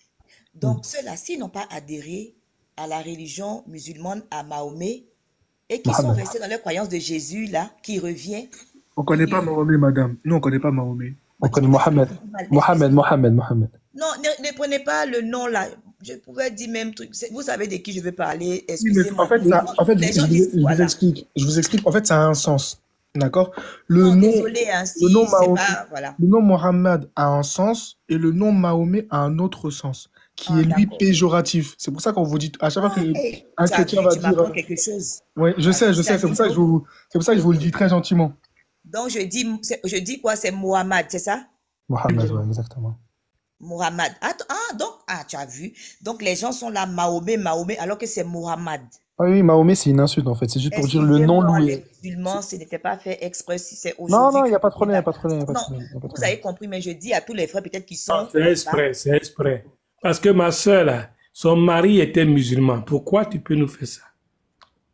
Donc, ceux-là, s'ils n'ont pas adhéré à la religion musulmane, à Mahomet, et qui sont restés dans les croyances de Jésus, là, qui revient. On ne connaît pas Mahomet, madame. Nous, on ne connaît pas Mahomet. On connaît Mohammed. Mohammed. Non, ne prenez pas le nom, là. Je pouvais dire même truc. Vous savez de qui je veux parler. Excusez-moi. En fait, je vous explique. En fait, ça a un sens. D'accord? Le nom Mohammed a un sens et le nom Mahomet a un autre sens, qui est lui péjoratif. C'est pour ça qu'on vous dit à chaque fois qu'un chrétien va dire quelque chose. Oui, je sais. C'est pour ça que je vous le dis très gentiment. Donc je dis quoi? C'est Mohammed, c'est ça? Mohammed, oui, exactement. Mohammed. Tu as vu. Donc les gens sont là, Mahomet, alors que c'est Mohammed. Ah oui, Mahomet, c'est une insulte en fait. C'est juste pour dire le nom loué. Les musulmans, ce n'était pas fait exprès si c'est aujourd'hui. Non, il n'y a pas de problème, Vous avez compris, mais je dis à tous les frères peut-être qui sont. C'est exprès. Parce que ma soeur, là, son mari était musulman. Pourquoi tu peux nous faire ça?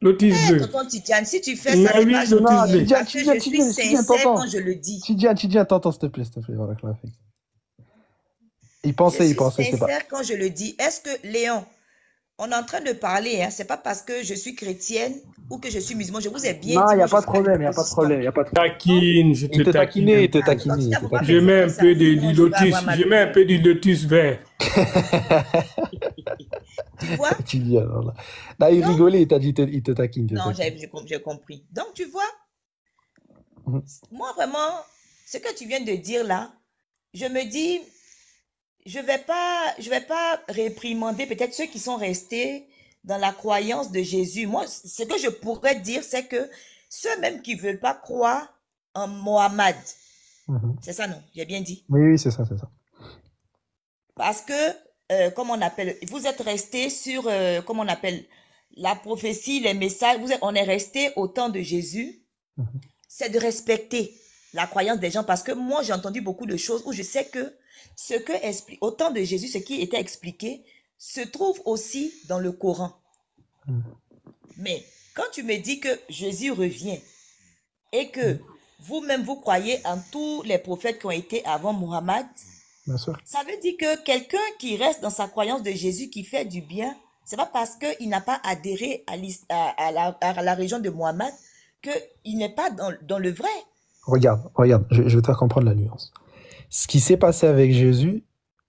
Lotus bleu. Tonton Tidiane, si tu fais ça, Tidiane, je suis sincère quand je le dis. Tidiane, t'entends, s'il te plaît. Voilà, il pensait, c'est pas. Je suis sincère quand je le dis. Est-ce que, Léon, on est en train de parler, hein, c'est pas parce que je suis chrétienne ou que je suis musulman, je vous ai bien dit. Non, il n'y a pas de problème, Taquine, je te taquine. Je mets un peu du lotus vert. Tu vois? Là, il rigolait, il t'a dit, il te taquine. Non, j'ai compris. Donc, tu vois, moi, vraiment, ce que tu viens de dire là, je me dis, je vais pas réprimander peut-être ceux qui sont restés dans la croyance de Jésus. Moi, ce que je pourrais dire, c'est que ceux même qui ne veulent pas croire en Mohammed. Mhm. C'est ça, non? J'ai bien dit. Oui, oui, c'est ça, c'est ça. Parce que, comment on appelle, vous êtes resté sur, comment on appelle, la prophétie, les messages, on est resté au temps de Jésus. Mhm. C'est de respecter la croyance des gens parce que moi, j'ai entendu beaucoup de choses où je sais que ce que explique, au temps de Jésus, ce qui était expliqué, se trouve aussi dans le Coran. Mhm. Mais quand tu me dis que Jésus revient et que vous-même, vous croyez en tous les prophètes qui ont été avant Muhammad, Bien sûr. ça veut dire que quelqu'un qui reste dans sa croyance de Jésus, qui fait du bien, c'est pas parce qu'il n'a pas adhéré à la religion de Muhammad qu'il n'est pas dans le vrai. Regarde, je vais te faire comprendre la nuance. Ce qui s'est passé avec Jésus,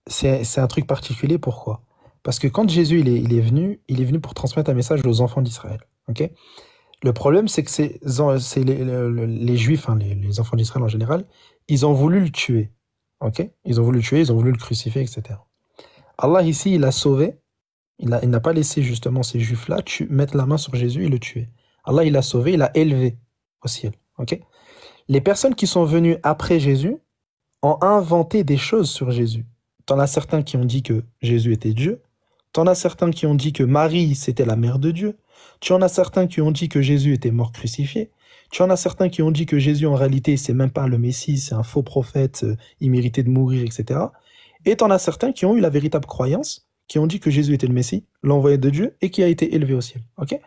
c'est un truc particulier. Pourquoi? Parce que quand Jésus il est venu pour transmettre un message aux enfants d'Israël. Ok? Le problème, c'est que c'est les Juifs, hein, les enfants d'Israël en général, ils ont voulu le tuer. Ok? Ils ont voulu le tuer, ils ont voulu le crucifier, etc. Allah ici, il a sauvé. Il n'a pas laissé justement ces Juifs-là mettre la main sur Jésus et le tuer. Allah, il l'a sauvé, il l'a élevé au ciel. Ok? Les personnes qui sont venues après Jésus ont inventé des choses sur Jésus. T'en as certains qui ont dit que Jésus était Dieu. T'en as certains qui ont dit que Marie, c'était la mère de Dieu. Tu en as certains qui ont dit que Jésus était mort crucifié. Tu en as certains qui ont dit que Jésus, en réalité, c'est même pas le Messie, c'est un faux prophète, il méritait de mourir, etc. Et t'en as certains qui ont eu la véritable croyance, qui ont dit que Jésus était le Messie, l'envoyé de Dieu, et qui a été élevé au ciel. Ok?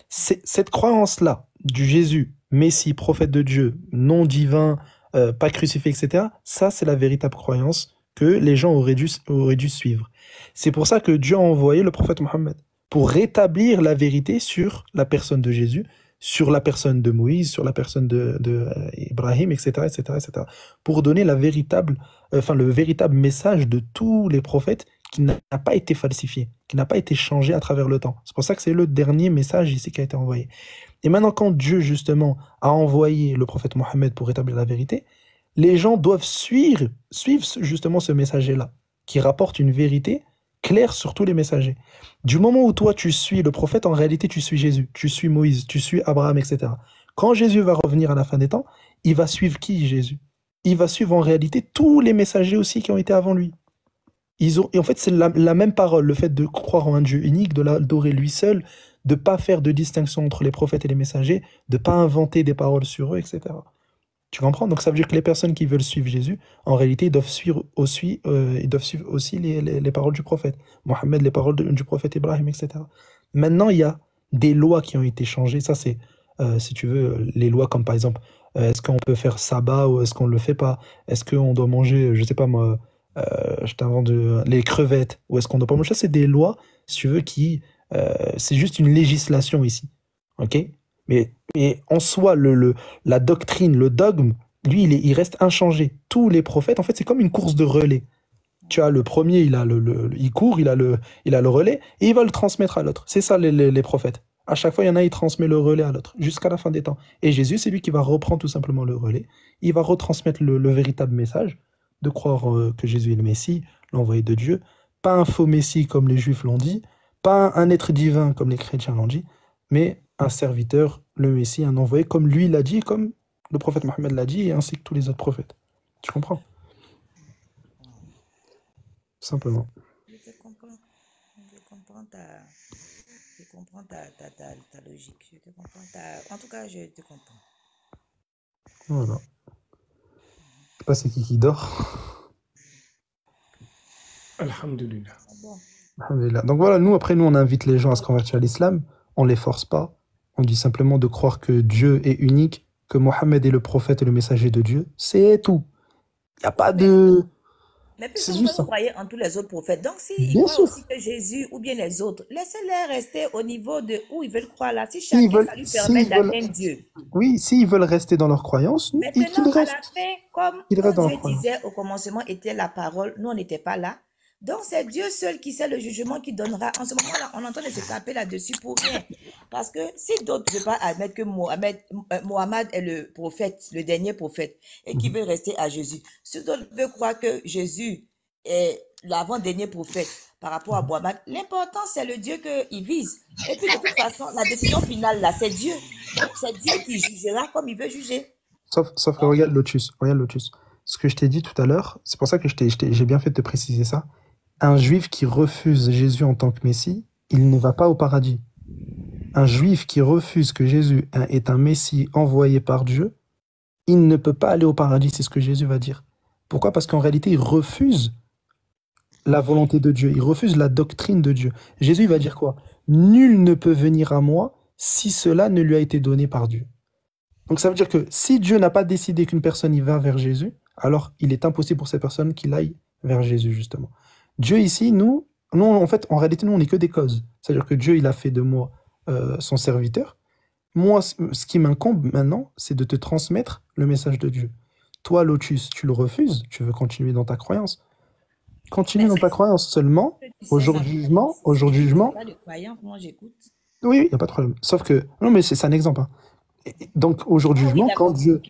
Cette croyance-là, du Jésus, Messie, prophète de Dieu, non divin, pas crucifié, etc., ça, c'est la véritable croyance que les gens auraient dû suivre. C'est pour ça que Dieu a envoyé le prophète Mohammed, pour rétablir la vérité sur la personne de Jésus, sur la personne de Moïse, sur la personne de Ibrahim, etc., etc., etc., pour donner le véritable message de tous les prophètes qui n'a pas été falsifié, qui n'a pas été changé à travers le temps. C'est pour ça que c'est le dernier message ici qui a été envoyé. Et maintenant, quand Dieu, justement, a envoyé le prophète Mohammed pour rétablir la vérité, les gens doivent suivre justement ce messager-là, qui rapporte une vérité claire sur tous les messagers. Du moment où toi, tu suis le prophète, en réalité, tu suis Jésus, tu suis Moïse, tu suis Abraham, etc. Quand Jésus va revenir à la fin des temps, il va suivre qui, Jésus? Il va suivre en réalité tous les messagers aussi qui ont été avant lui. Et en fait, c'est la même parole, le fait de croire en un Dieu unique, de l'adorer lui seul, de ne pas faire de distinction entre les prophètes et les messagers, de ne pas inventer des paroles sur eux, etc. Tu comprends? Donc ça veut dire que les personnes qui veulent suivre Jésus, en réalité, ils doivent suivre aussi les paroles du prophète. Mohammed, les paroles du prophète Ibrahim, etc. Maintenant, il y a des lois qui ont été changées. Ça, c'est, si tu veux, les lois comme par exemple, est-ce qu'on peut faire sabbat ou est-ce qu'on ne le fait pas? Est-ce qu'on doit manger, je ne sais pas moi, je t'invente les crevettes, ou est-ce qu'on doit pas manger? Ça, c'est des lois, si tu veux, c'est juste une législation ici. Ok? Mais en soi, la doctrine, le dogme, lui, il reste inchangé. Tous les prophètes, en fait, c'est comme une course de relais. Tu as le premier, il court, il a le relais, et il va le transmettre à l'autre. C'est ça, les prophètes. À chaque fois, il y en a, il transmet le relais à l'autre, jusqu'à la fin des temps. Et Jésus, c'est lui qui va reprendre tout simplement le relais. Il va retransmettre le véritable message, de croire que Jésus est le Messie, l'envoyé de Dieu, pas un faux Messie comme les Juifs l'ont dit, pas un être divin comme les chrétiens l'ont dit, mais un serviteur, le Messie, un envoyé, comme lui l'a dit, comme le prophète Mohammed l'a dit, et ainsi que tous les autres prophètes. Tu comprends? Simplement. Je te comprends. Je comprends ta logique. Je te comprends. En tout cas, je te comprends. Voilà. Je sais pas c'est qui dort. Alhamdulillah. Bon. Alhamdulillah. Donc voilà, nous, on invite les gens à se convertir à l'islam. On les force pas. On dit simplement de croire que Dieu est unique, que Mohammed est le prophète et le messager de Dieu. C'est tout. Il n'y a pas de... Mais C'est puisque juste vous ça. croyez en tous les autres prophètes, donc s'ils Bien croient sûr. aussi que Jésus ou bien les autres, laissez-les rester au niveau de où ils veulent croire là. Si S'ils chacun, veulent, ça lui permet s'ils veulent, d'atteindre Dieu. oui, s'ils veulent rester dans leur croyance, qu'ils Maintenant, à la restent. fin, comme Qu'ils restent quand dans Dieu leur croyance. disait au commencement était la parole, nous on n'était pas là. Donc c'est Dieu seul qui sait le jugement qu'il donnera. En ce moment-là, on est en train de se taper là-dessus pour rien. Parce que si d'autres ne veulent pas admettre que Mohammed est le prophète, le dernier prophète, et qui veut rester à Jésus, si d'autres veulent croire que Jésus est l'avant-dernier prophète par rapport à Mohammed, l'important c'est le Dieu qu'il vise. Et puis de toute façon, la décision finale là, c'est Dieu. Donc c'est Dieu qui jugera comme il veut juger. Sauf que regarde Lotus, regarde Lotus. Ce que je t'ai dit tout à l'heure, c'est pour ça que j'ai bien fait de te préciser ça. Un juif qui refuse Jésus en tant que Messie, il ne va pas au paradis. Un juif qui refuse que Jésus est un Messie envoyé par Dieu, il ne peut pas aller au paradis, c'est ce que Jésus va dire. Pourquoi? Parce qu'en réalité, il refuse la volonté de Dieu, il refuse la doctrine de Dieu. Jésus il va dire quoi? Nul ne peut venir à moi si cela ne lui a été donné par Dieu. Donc ça veut dire que si Dieu n'a pas décidé qu'une personne y va vers Jésus, alors il est impossible pour cette personne qu'il aille vers Jésus, justement. Dieu ici, nous en fait, en réalité, nous, on n'est que des causes. C'est-à-dire que Dieu, il a fait de moi son serviteur. Moi, ce qui m'incombe maintenant, c'est de te transmettre le message de Dieu. Toi, Lotus, tu le refuses, tu veux continuer dans ta croyance. Continue dans ta croyance seulement, au jour du jugement, Pas de croyance, moi j'écoute. oui, il n'y a pas de problème. Sauf que, non, mais c'est un exemple. Hein. Donc, au jour du jugement, quand Dieu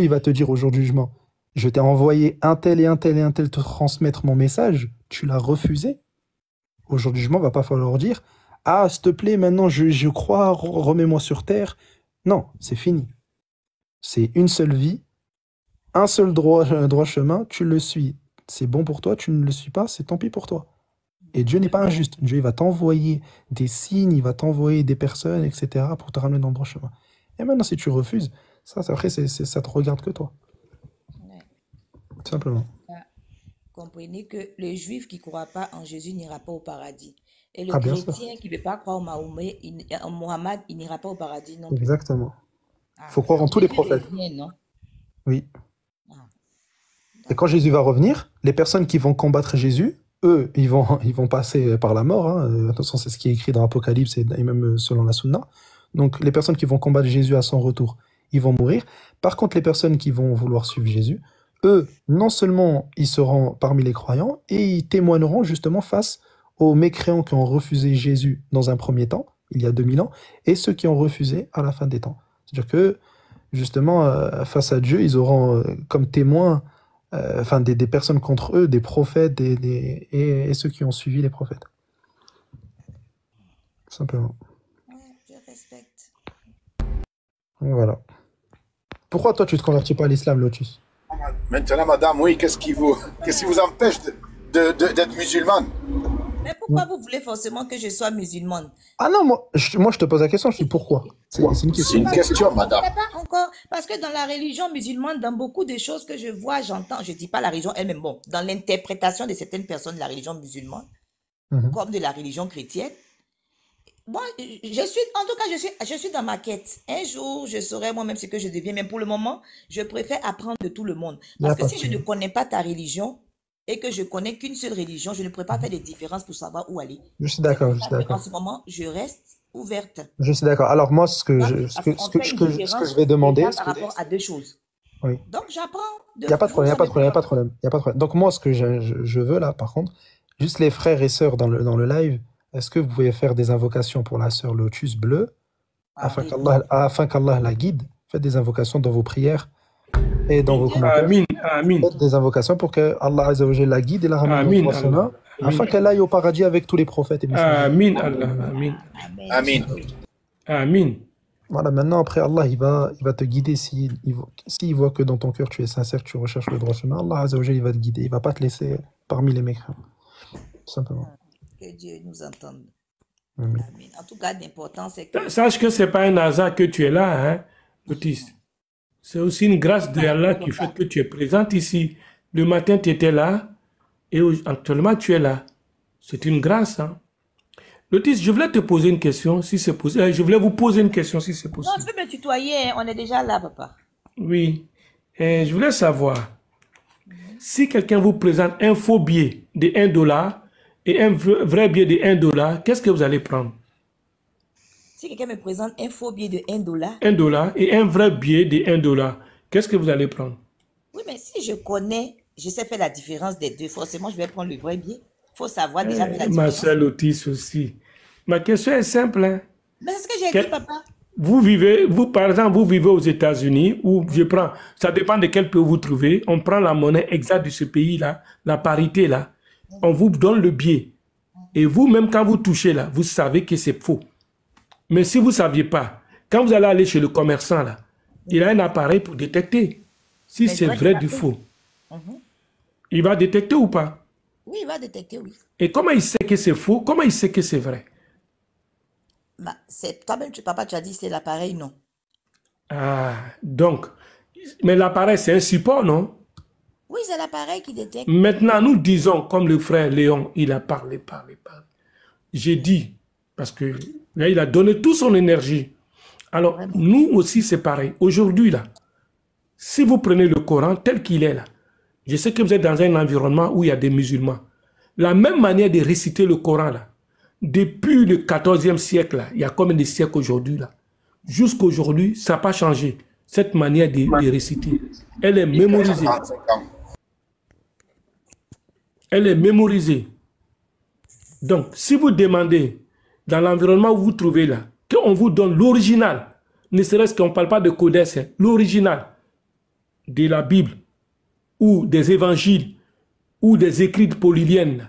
il va te dire au jour du jugement, je t'ai envoyé un tel et un tel et un tel te transmettre mon message, tu l'as refusé. Au jour du jugement, il va pas falloir dire, ah, s'il te plaît, maintenant je crois, remets-moi sur terre. Non, c'est fini. C'est une seule vie, un seul droit chemin, tu le suis. C'est bon pour toi, tu ne le suis pas, c'est tant pis pour toi. Et Dieu n'est pas injuste. Dieu il va t'envoyer des signes, il va t'envoyer des personnes, etc. pour te ramener dans le droit chemin. Et maintenant, si tu refuses, après, ça te regarde que toi. Ouais. Tout simplement. Comprenez que le juif qui ne croit pas en Jésus n'ira pas au paradis. Et le Bien sûr. chrétien qui ne veut pas croire en Mohammed, il n'ira pas au paradis non plus. Exactement. Il faut croire en tous les prophètes. Non? Oui. Et quand Jésus va revenir, les personnes qui vont combattre Jésus, eux, ils vont passer par la mort. Hein. De toute façon, c'est ce qui est écrit dans l'Apocalypse et même selon la Sunna. Donc, les personnes qui vont combattre Jésus à son retour, ils vont mourir. Par contre, les personnes qui vont vouloir suivre Jésus, eux, non seulement ils seront parmi les croyants, et ils témoigneront justement face aux mécréants qui ont refusé Jésus dans un premier temps, il y a 2000 ans, et ceux qui ont refusé à la fin des temps. C'est-à-dire que, justement, face à Dieu, ils auront comme témoins des personnes contre eux, des prophètes et ceux qui ont suivi les prophètes. Tout simplement. Ouais, je respecte. Donc, voilà. Pourquoi toi, tu ne te convertis pas à l'islam, Lotus? Maintenant, madame, oui, qu'est-ce qui vous empêche d'être musulmane? Mais pourquoi vous voulez forcément que je sois musulmane? Ah non, moi, je te pose la question, je dis pourquoi? C'est une question. C'est une question, madame. Pas encore, parce que dans la religion musulmane, dans beaucoup de choses que je vois, j'entends, je ne dis pas la religion elle-même, bon, dans l'interprétation de certaines personnes de la religion musulmane, comme de la religion chrétienne, moi, en tout cas, je suis dans ma quête. Un jour, je saurai moi-même ce que je deviens, mais pour le moment, je préfère apprendre de tout le monde. Parce que si je ne connais pas ta religion, et que je connais qu'une seule religion, je ne pourrais pas faire des différences pour savoir où aller. Je suis d'accord, En ce moment, je reste ouverte. Je suis d'accord. Alors moi, ce que je vais demander... Par rapport à deux choses. Oui. Donc, j'apprends. Il n'y a pas de problème. Donc moi, ce que je veux là, par contre, juste les frères et sœurs dans le live, est-ce que vous pouvez faire des invocations pour la sœur Lotus Bleue, afin qu'Allah la guide? Faites des invocations dans vos prières et dans vos commentaires. Amin. Faites des invocations pour que Allah Azza wa Jalla la guide et la ramène dans le droit chemin, afin qu'elle aille au paradis avec tous les prophètes. Amin, Allah. Amin. Voilà, maintenant, après, Allah, il va te guider. S'il voit que dans ton cœur, tu es sincère, tu recherches le droit chemin, Allah Azza wa Jalla, il va te guider. Il ne va pas te laisser parmi les mécréants. Tout simplement. Que Dieu nous entende. Amen. Amen. En tout cas, l'important, c'est que... Sache que ce n'est pas un hasard que tu es là, hein, Lotus. C'est aussi une grâce de Allah qui fait que tu es présente ici. Le matin, tu étais là, et actuellement, tu es là. C'est une grâce, hein. Lotus, je voulais te poser une question, si c'est possible. Je voulais vous poser une question, si c'est possible. Non, tu peux me tutoyer, on est déjà là, papa. Oui. Je voulais savoir, si quelqu'un vous présente un faux billet de $1 et un vrai billet de $1, qu'est-ce que vous allez prendre? Si quelqu'un me présente un faux billet de $1... $1 et un vrai billet de $1, qu'est-ce que vous allez prendre? Oui, mais si je connais, je sais faire la différence des deux, forcément, je vais prendre le vrai billet. Il faut savoir déjà faire la différence. Ma soeur Lotus aussi. Ma question est simple, hein. Mais c'est ce que j'ai dit, papa. Par exemple, vous vivez aux États-Unis, ou ça dépend de quel pays vous trouvez, on prend la monnaie exacte de ce pays-là, la parité là, on vous donne le billet. Et vous-même, quand vous touchez là, vous savez que c'est faux. Mais si vous ne saviez pas, quand vous allez aller chez le commerçant là, Il a un appareil pour détecter si Mais c'est vrai vrai qu'il a du fait. faux. Mhm. Il va détecter ou pas? Oui, il va détecter, oui. Et comment il sait que c'est faux? Comment il sait que c'est vrai? Bah, toi-même, papa, tu as dit c'est l'appareil, non. Ah, donc, mais l'appareil, c'est un support, non? Oui, c'est l'appareil qui détecte. Maintenant, nous disons, comme le frère Léon, il a parlé. J'ai dit, parce que là, il a donné toute son énergie. Alors, Vraiment. nous aussi, c'est pareil. Aujourd'hui, là, si vous prenez le Coran tel qu'il est là, je sais que vous êtes dans un environnement où il y a des musulmans. La même manière de réciter le Coran, là, depuis le 14e siècle, là, il y a combien de siècles aujourd'hui, là? Jusqu'à aujourd'hui, ça n'a pas changé. Cette manière de réciter, elle est mémorisée. 45 ans. Elle est mémorisée. Donc, si vous demandez, dans l'environnement où vous vous trouvez là, qu'on vous donne l'original, ne serait-ce qu'on ne parle pas de codex, hein, l'original de la Bible, ou des évangiles, ou des écrits de Polylienne,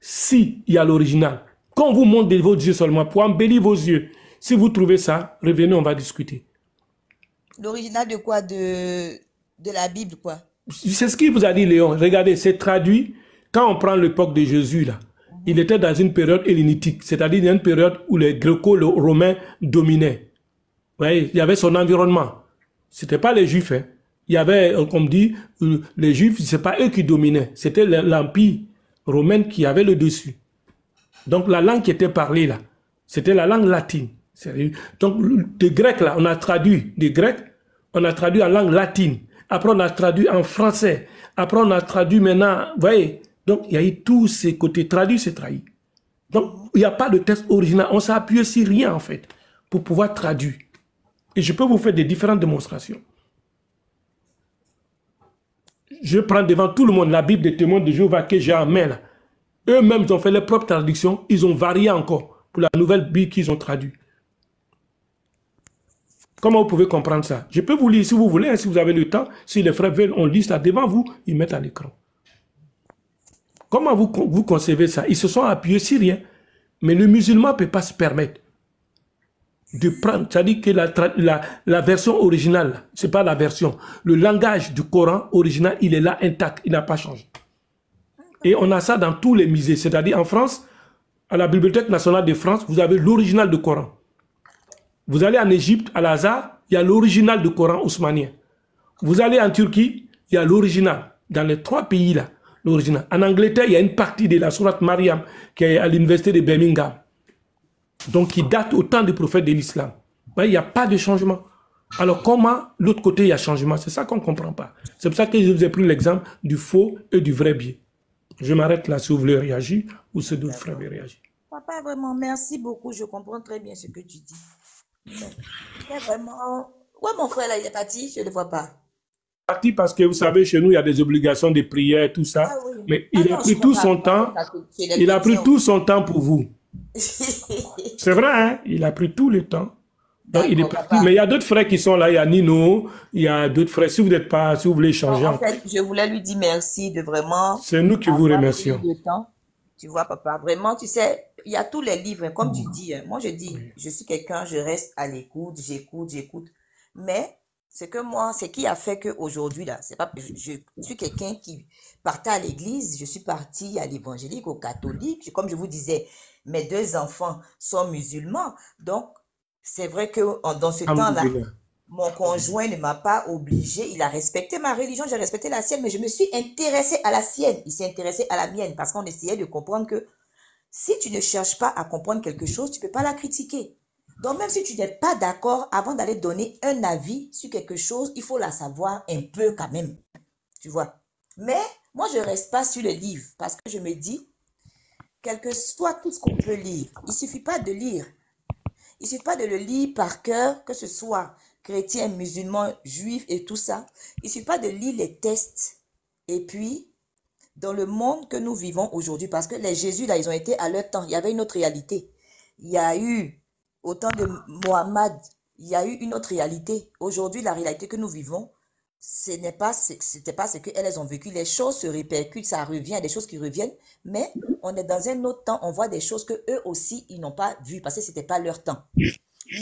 si il y a l'original, quand vous montrez vos yeux seulement, pour embellir vos yeux, si vous trouvez ça, revenez, on va discuter. L'original de quoi? De la Bible, quoi. C'est ce qu'il vous a dit, Léon. Regardez, c'est traduit. Quand on prend l'époque de Jésus, là, il était dans une période hellénitique, c'est-à-dire une période où les Gréco-Romains dominaient. Vous voyez, il y avait son environnement. Ce n'était pas les Juifs. Hein. Il y avait, comme dit, les Juifs, ce n'est pas eux qui dominaient. C'était l'Empire romain qui avait le dessus. Donc la langue qui était parlée là, c'était la langue latine. Donc de grec là, on a traduit de grec, on a traduit en langue latine. Après on a traduit en français. Après on a traduit maintenant, vous voyez. Donc il y a eu tous ces côtés. Traduit, c'est trahi. Donc il n'y a pas de texte original. On s'est appuyé sur rien en fait pour pouvoir traduire. Et je peux vous faire des différentes démonstrations. Je prends devant tout le monde la Bible des témoins de Jéhovah que j'ai en main là. Eux-mêmes ont fait leurs propres traductions. Ils ont varié encore pour la nouvelle Bible qu'ils ont traduite. Comment vous pouvez comprendre ça? Je peux vous lire si vous voulez, hein, si vous avez le temps. Si les frères veulent, on lit ça devant vous, ils mettent à l'écran. Comment vous concevez ça? Ils se sont appuyés sur rien. Mais le musulman ne peut pas se permettre de prendre. C'est-à-dire que la version originale, ce n'est pas la version. Le langage du Coran original, il est là intact, il n'a pas changé. Et on a ça dans tous les musées. C'est-à-dire en France, à la Bibliothèque nationale de France, vous avez l'original du Coran. Vous allez en Égypte, à l'Azhar, il y a l'original du Coran ousmanien. Vous allez en Turquie, il y a l'original. Dans les 3 pays là, l'original. En Angleterre, il y a une partie de la sourate Mariam qui est à l'université de Birmingham. Donc qui date au temps du prophète de l'islam. Il n'y a pas de changement. Alors comment l'autre côté il y a changement? C'est ça qu'on ne comprend pas. C'est pour ça que je vous ai pris l'exemple du faux et du vrai biais. Je m'arrête là si vous voulez réagir ou si d'autres frères veulent réagir. Papa, vraiment, merci beaucoup. Je comprends très bien ce que tu dis. Mais vraiment... Ouais, mon frère, là, il est parti, je ne le vois pas. Parti parce que vous savez, chez nous, il y a des obligations de prière, tout ça. Ah oui. Mais il a non, pris tout son temps. Il a pris tout son temps pour vous. C'est vrai, hein? Il a pris tout le temps. Donc, il est parti. Papa. Mais il y a d'autres frères qui sont là. Il y a Nino, il y a d'autres frères. Si vous n'êtes pas, si vous voulez changer. En fait, je voulais lui dire merci de vraiment... C'est nous qui vous remercions. Tu vois, papa, vraiment, tu sais, il y a tous les livres, hein, comme tu dis. Hein. Moi, je dis, je suis quelqu'un, je reste à l'écoute, j'écoute. Mais c'est que moi, ce qui a fait qu'aujourd'hui, là, c'est pas, je suis quelqu'un qui partait à l'église, je suis partie à l'évangélique, au catholique. Comme je vous disais, mes 2 enfants sont musulmans. Donc, c'est vrai que dans ce temps-là, mon conjoint ne m'a pas obligé. Il a respecté ma religion, j'ai respecté la sienne, mais je me suis intéressée à la sienne. Il s'est intéressé à la mienne parce qu'on essayait de comprendre que si tu ne cherches pas à comprendre quelque chose, tu ne peux pas la critiquer. Donc, même si tu n'es pas d'accord, avant d'aller donner un avis sur quelque chose, il faut la savoir un peu quand même. Tu vois. Mais moi, je ne reste pas sur le livre parce que je me dis, quel que soit tout ce qu'on peut lire, il ne suffit pas de lire. Il ne suffit pas de le lire par cœur, que ce soit chrétiens, musulmans, juifs et tout ça. Il ne suffit pas de lire les textes. Et puis, dans le monde que nous vivons aujourd'hui, parce que les Jésus, là, ils ont été à leur temps. Il y avait une autre réalité. Il y a eu, au temps de Mohammed, il y a eu une autre réalité. Aujourd'hui, la réalité que nous vivons, c'était pas ce qu'elles ont vécu. Les choses se répercutent, ça revient, des choses qui reviennent. Mais on est dans un autre temps, on voit des choses que eux aussi, ils n'ont pas vues parce que ce n'était pas leur temps.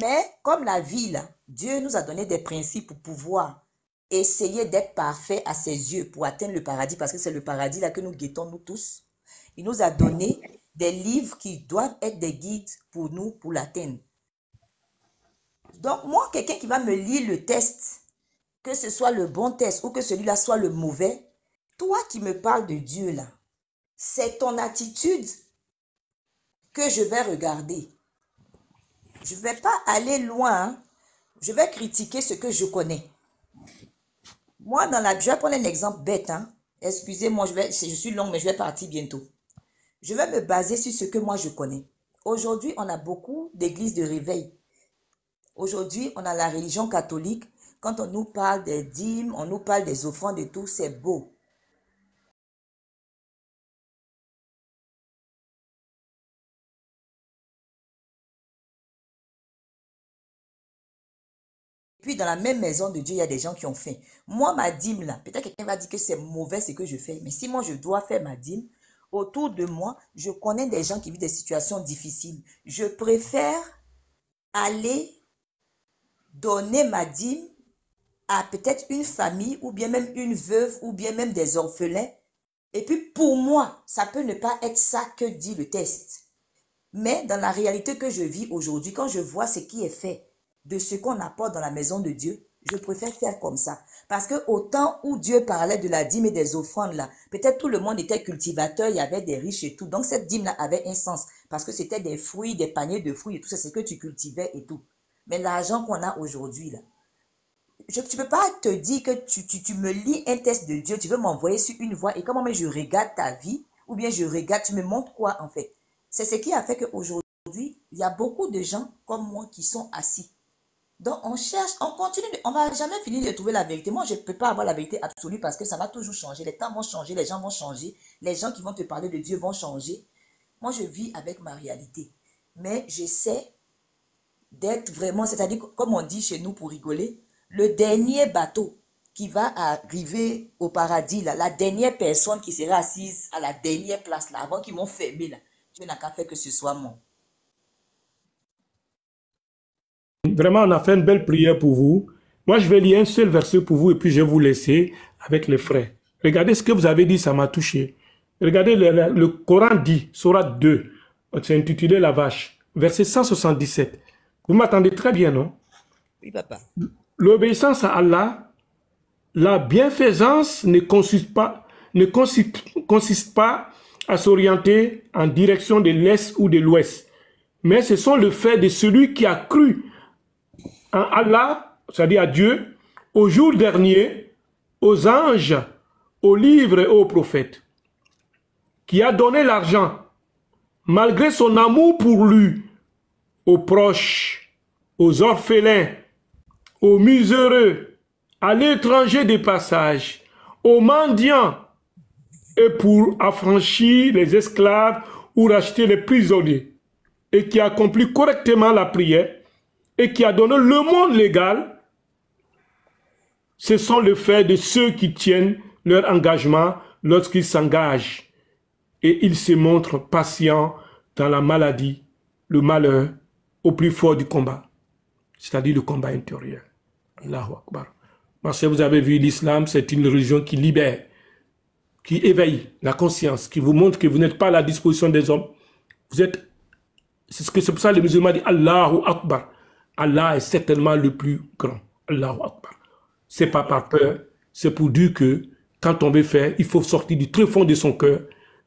Mais comme la vie, là, Dieu nous a donné des principes pour pouvoir essayer d'être parfait à ses yeux pour atteindre le paradis, parce que c'est le paradis là que nous guettons nous tous. Il nous a donné des livres qui doivent être des guides pour nous, pour l'atteindre. Donc moi, quelqu'un qui va me lire le test, que ce soit le bon test ou que celui-là soit le mauvais, toi qui me parles de Dieu là, c'est ton attitude que je vais regarder. Je ne vais pas aller loin, hein. Je vais critiquer ce que je connais. Moi, je vais prendre un exemple bête, hein. Excusez-moi, je suis longue, mais je vais partir bientôt. Je vais me baser sur ce que moi je connais. Aujourd'hui, on a beaucoup d'églises de réveil. Aujourd'hui, on a la religion catholique. Quand on nous parle des dîmes, on nous parle des offrandes et tout, c'est beau. Puis dans la même maison de Dieu, il y a des gens qui ont faim. Moi, ma dîme là, peut-être quelqu'un va dire que c'est mauvais ce que je fais. Mais si moi je dois faire ma dîme, autour de moi, je connais des gens qui vivent des situations difficiles. Je préfère aller donner ma dîme à peut-être une famille ou bien même une veuve ou bien même des orphelins. Et puis pour moi, ça peut ne pas être ça que dit le test. Mais dans la réalité que je vis aujourd'hui, quand je vois ce qui est fait, de ce qu'on apporte dans la maison de Dieu, je préfère faire comme ça. Parce que au temps où Dieu parlait de la dîme et des offrandes là, peut-être tout le monde était cultivateur, il y avait des riches et tout. Donc cette dîme là avait un sens. Parce que c'était des fruits, des paniers de fruits et tout ça, c'est ce que tu cultivais et tout. Mais l'argent qu'on a aujourd'hui là, tu ne peux pas te dire que tu me lis un test de Dieu, tu veux m'envoyer sur une voie et comment je regarde ta vie, ou bien je regarde, tu me montres quoi en fait. C'est ce qui a fait qu'aujourd'hui, il y a beaucoup de gens comme moi qui sont assis. Donc, on cherche, on continue, on ne va jamais finir de trouver la vérité. Moi, je ne peux pas avoir la vérité absolue parce que ça va toujours changer. Les temps vont changer, les gens vont changer, les gens qui vont te parler de Dieu vont changer. Moi, je vis avec ma réalité. Mais j'essaie d'être vraiment, c'est-à-dire, comme on dit chez nous pour rigoler, le dernier bateau qui va arriver au paradis, là, la dernière personne qui sera assise à la dernière place, là, avant qu'ils m'ont fermé, là, Dieu n'a qu'à faire que ce soit moi. Vraiment, on a fait une belle prière pour vous. Moi, je vais lire un seul verset pour vous et puis je vais vous laisser avec les frères. Regardez ce que vous avez dit, ça m'a touché. Regardez, le Coran dit, Sourate 2, c'est intitulé La Vache, verset 177. Vous m'attendez très bien, non? Oui, papa. L'obéissance à Allah, la bienfaisance ne consiste pas à s'orienter en direction de l'Est ou de l'Ouest, mais ce sont le fait de celui qui a cru en Allah, c'est-à-dire à Dieu, au jour dernier, aux anges, aux livres et aux prophètes, qui a donné l'argent, malgré son amour pour lui, aux proches, aux orphelins, aux miséreux, à l'étranger des passages, aux mendiants, et pour affranchir les esclaves ou racheter les prisonniers, et qui accomplit correctement la prière, et qui a donné le monde légal, ce sont le fait de ceux qui tiennent leur engagement lorsqu'ils s'engagent, et ils se montrent patients dans la maladie, le malheur, au plus fort du combat, c'est-à-dire le combat intérieur. Allahu Akbar. Parce que vous avez vu, l'islam, c'est une religion qui libère, qui éveille la conscience, qui vous montre que vous n'êtes pas à la disposition des hommes. Vous êtes, c'est pour ça que les musulmans disent Allahu Akbar. Allah est certainement le plus grand. Allahu Akbar. C'est pas par peur, c'est pour dire que quand on veut faire, il faut sortir du très fond de son cœur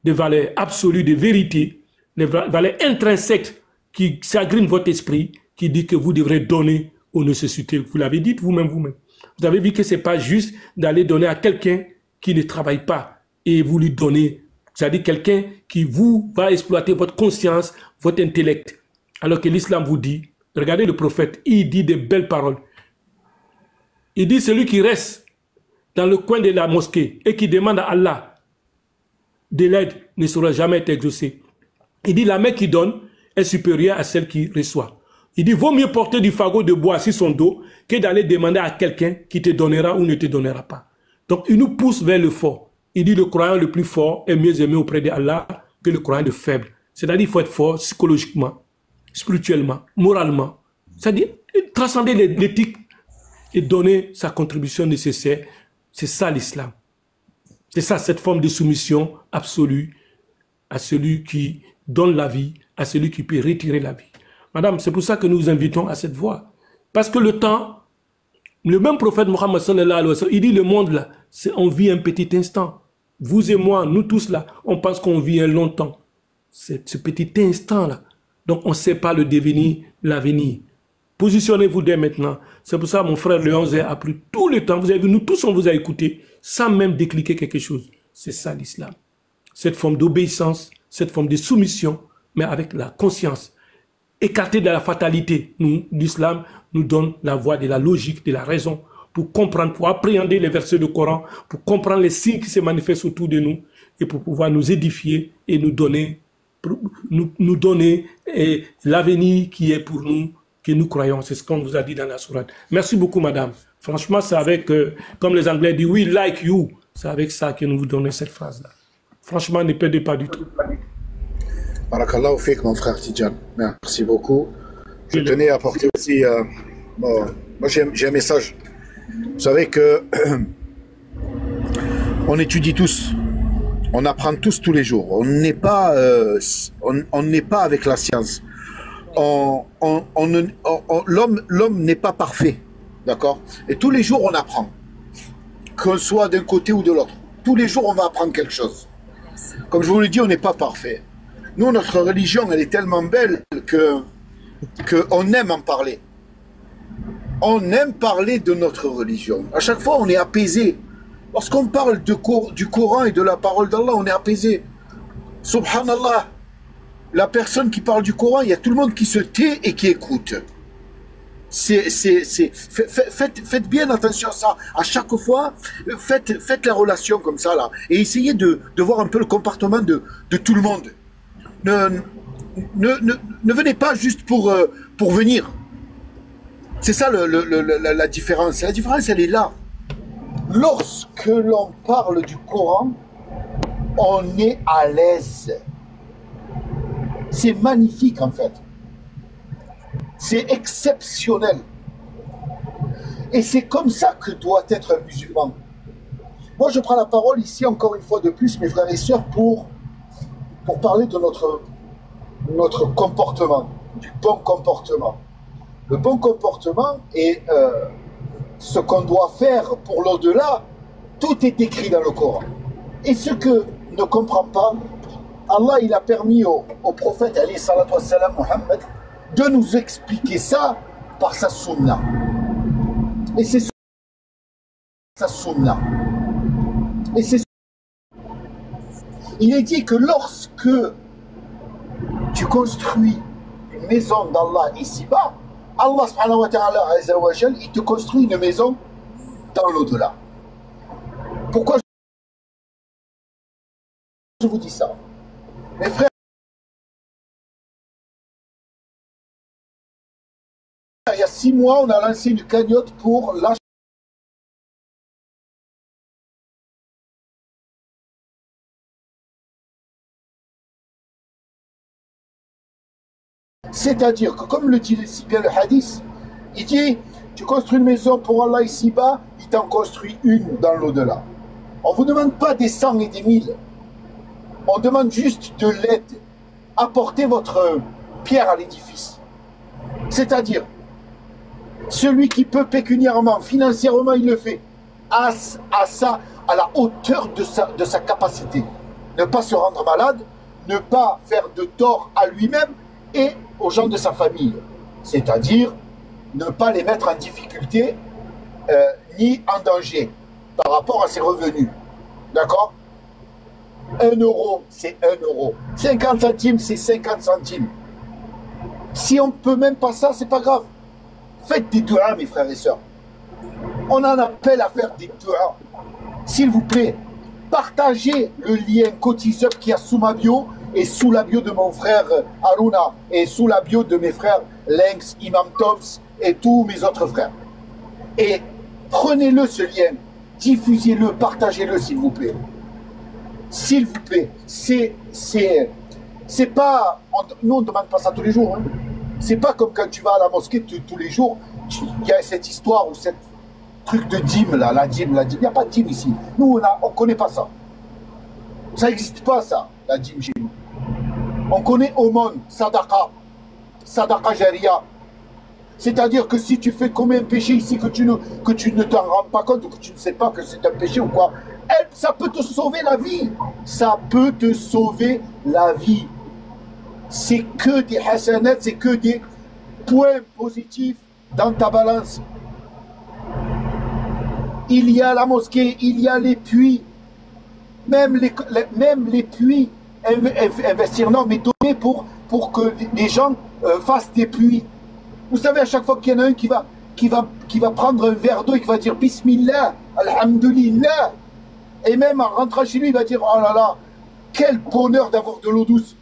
des valeurs absolues de vérité, des valeurs intrinsèques qui s'agrinent votre esprit, qui dit que vous devrez donner aux nécessités. Vous l'avez dit vous-même, vous-même. Vous avez vu que c'est pas juste d'aller donner à quelqu'un qui ne travaille pas et vous lui donnez, c'est-à-dire quelqu'un qui vous va exploiter votre conscience, votre intellect. Alors que l'islam vous dit, regardez le prophète, il dit des belles paroles. Il dit celui qui reste dans le coin de la mosquée et qui demande à Allah de l'aide ne sera jamais être exaucé. Il dit la main qui donne est supérieure à celle qui reçoit. Il dit vaut mieux porter du fagot de bois sur son dos que d'aller demander à quelqu'un qui te donnera ou ne te donnera pas. Donc il nous pousse vers le fort. Il dit le croyant le plus fort est mieux aimé auprès d'Allah que le croyant le faible. C'est-à-dire qu'il faut être fort psychologiquement, spirituellement, moralement, C'est-à-dire transcender l'éthique et donner sa contribution nécessaire. C'est ça l'islam. C'est ça, cette forme de soumission absolue à celui qui donne la vie, à celui qui peut retirer la vie. Madame, c'est pour ça que nous vous invitons à cette voie. Parce que le temps, le même prophète Mohammed sallallahu alayhi wa sallam, il dit le monde là, on vit un petit instant. Vous et moi, nous tous là, on pense qu'on vit un long temps. C'est ce petit instant là. Donc on ne sait pas le devenir, l'avenir. Positionnez-vous dès maintenant. C'est pour ça mon frère Léon a pris tout le temps. Vous avez vu, nous tous on vous a écouté sans même décliquer quelque chose. C'est ça l'islam. Cette forme d'obéissance, cette forme de soumission, mais avec la conscience. Écarté de la fatalité, l'islam nous donne la voie de la logique, de la raison, pour comprendre, pour appréhender les versets du Coran, pour comprendre les signes qui se manifestent autour de nous, et pour pouvoir nous édifier et nous donner l'avenir qui est pour nous, que nous croyons. C'est ce qu'on vous a dit dans la sourate. Merci beaucoup, madame. Franchement, c'est avec, comme les Anglais disent, we like you. C'est avec ça que nous vous donnons cette phrase-là. Franchement, ne perdez pas du tout. Barakallahu fik, mon frère Tidjane. Merci beaucoup. Je tenais à apporter aussi... moi, j'ai un message. Vous savez que on étudie tous. On apprend tous les jours. On n'est pas, on n'est pas avec la science. L'homme n'est pas parfait. D'accord? Et tous les jours, on apprend. Qu'on soit d'un côté ou de l'autre. Tous les jours, on va apprendre quelque chose. Comme je vous l'ai dit, on n'est pas parfait. Nous, notre religion, elle est tellement belle qu'on aime en parler. On aime parler de notre religion. À chaque fois, on est apaisé. Lorsqu'on parle du Coran et de la parole d'Allah, on est apaisé. Subhanallah. La personne qui parle du Coran, il y a tout le monde qui se tait et qui écoute. Faites bien attention à ça. À chaque fois, faites la relation comme ça, là. Et essayez de voir un peu le comportement de tout le monde. Ne venez pas juste pour venir. C'est ça la différence. La différence, elle est là. Lorsque l'on parle du Coran, on est à l'aise. C'est magnifique en fait. C'est exceptionnel. Et c'est comme ça que doit être un musulman. Moi, je prends la parole ici encore une fois de plus, mes frères et sœurs, pour parler de notre comportement, du bon comportement. Le bon comportement est ce qu'on doit faire pour l'au-delà. Tout est écrit dans le Coran. Et ce que ne comprend pas, Allah, il a permis au prophète, alayhi salatu wassalam, Muhammad, de nous expliquer ça par sa sunna. Et c'est sa sunna. Et c'est il est dit que lorsque tu construis une maison d'Allah ici-bas, Allah subhanahu wa ta'ala, il te construit une maison dans l'au-delà. Pourquoi je vous dis ça? Mes frères, il y a 6 mois, on a lancé une cagnotte pour l'achat. C'est-à-dire que, comme le dit si bien le hadith, il dit, tu construis une maison pour Allah ici-bas, il t'en construit une dans l'au-delà. On ne vous demande pas des 100 et des 1000. On demande juste de l'aide. Apportez votre pierre à l'édifice. C'est-à-dire, celui qui peut pécuniairement, financièrement, il le fait. À la hauteur de sa capacité. Ne pas se rendre malade, ne pas faire de tort à lui-même et aux gens de sa famille. C'est-à-dire, ne pas les mettre en difficulté ni en danger par rapport à ses revenus. D'accord? 1 euro, c'est 1 euro. 50 centimes, c'est 50 centimes. Si on ne peut même pas ça, c'est pas grave. Faites des doigts, mes frères et sœurs. On en appelle à faire des doigts. S'il vous plaît, partagez le lien Cotis Up qui y a sous ma bio et sous la bio de mon frère Aruna et sous la bio de mes frères Lenx, Imam Tops et tous mes autres frères. Et prenez-le ce lien, diffusez-le, partagez-le s'il vous plaît. S'il vous plaît, c'est pas... Nous on ne demande pas ça tous les jours. Hein. C'est pas comme quand tu vas à la mosquée tous les jours, il y a cette histoire ou cette truc de dîme là, la dîme. Il n'y a pas de dîme ici. Nous, on connaît pas ça. Ça n'existe pas ça, la dîme chez nous. On connaît aumône, sadaqa jaria. C'est-à-dire que si tu fais commettre un péché ici que tu ne t'en rends pas compte ou que tu ne sais pas que c'est un péché ou quoi, ça peut te sauver la vie. Ça peut te sauver la vie. C'est que des hasanats, c'est que des points positifs dans ta balance. Il y a la mosquée, il y a les puits, même les puits, investir, non, mais donner pour que les gens fassent des puits. Vous savez, à chaque fois qu'il y en a un qui va prendre un verre d'eau et qui va dire Bismillah, Alhamdulillah, et même en rentrant chez lui, il va dire oh là là, quel bonheur d'avoir de l'eau douce,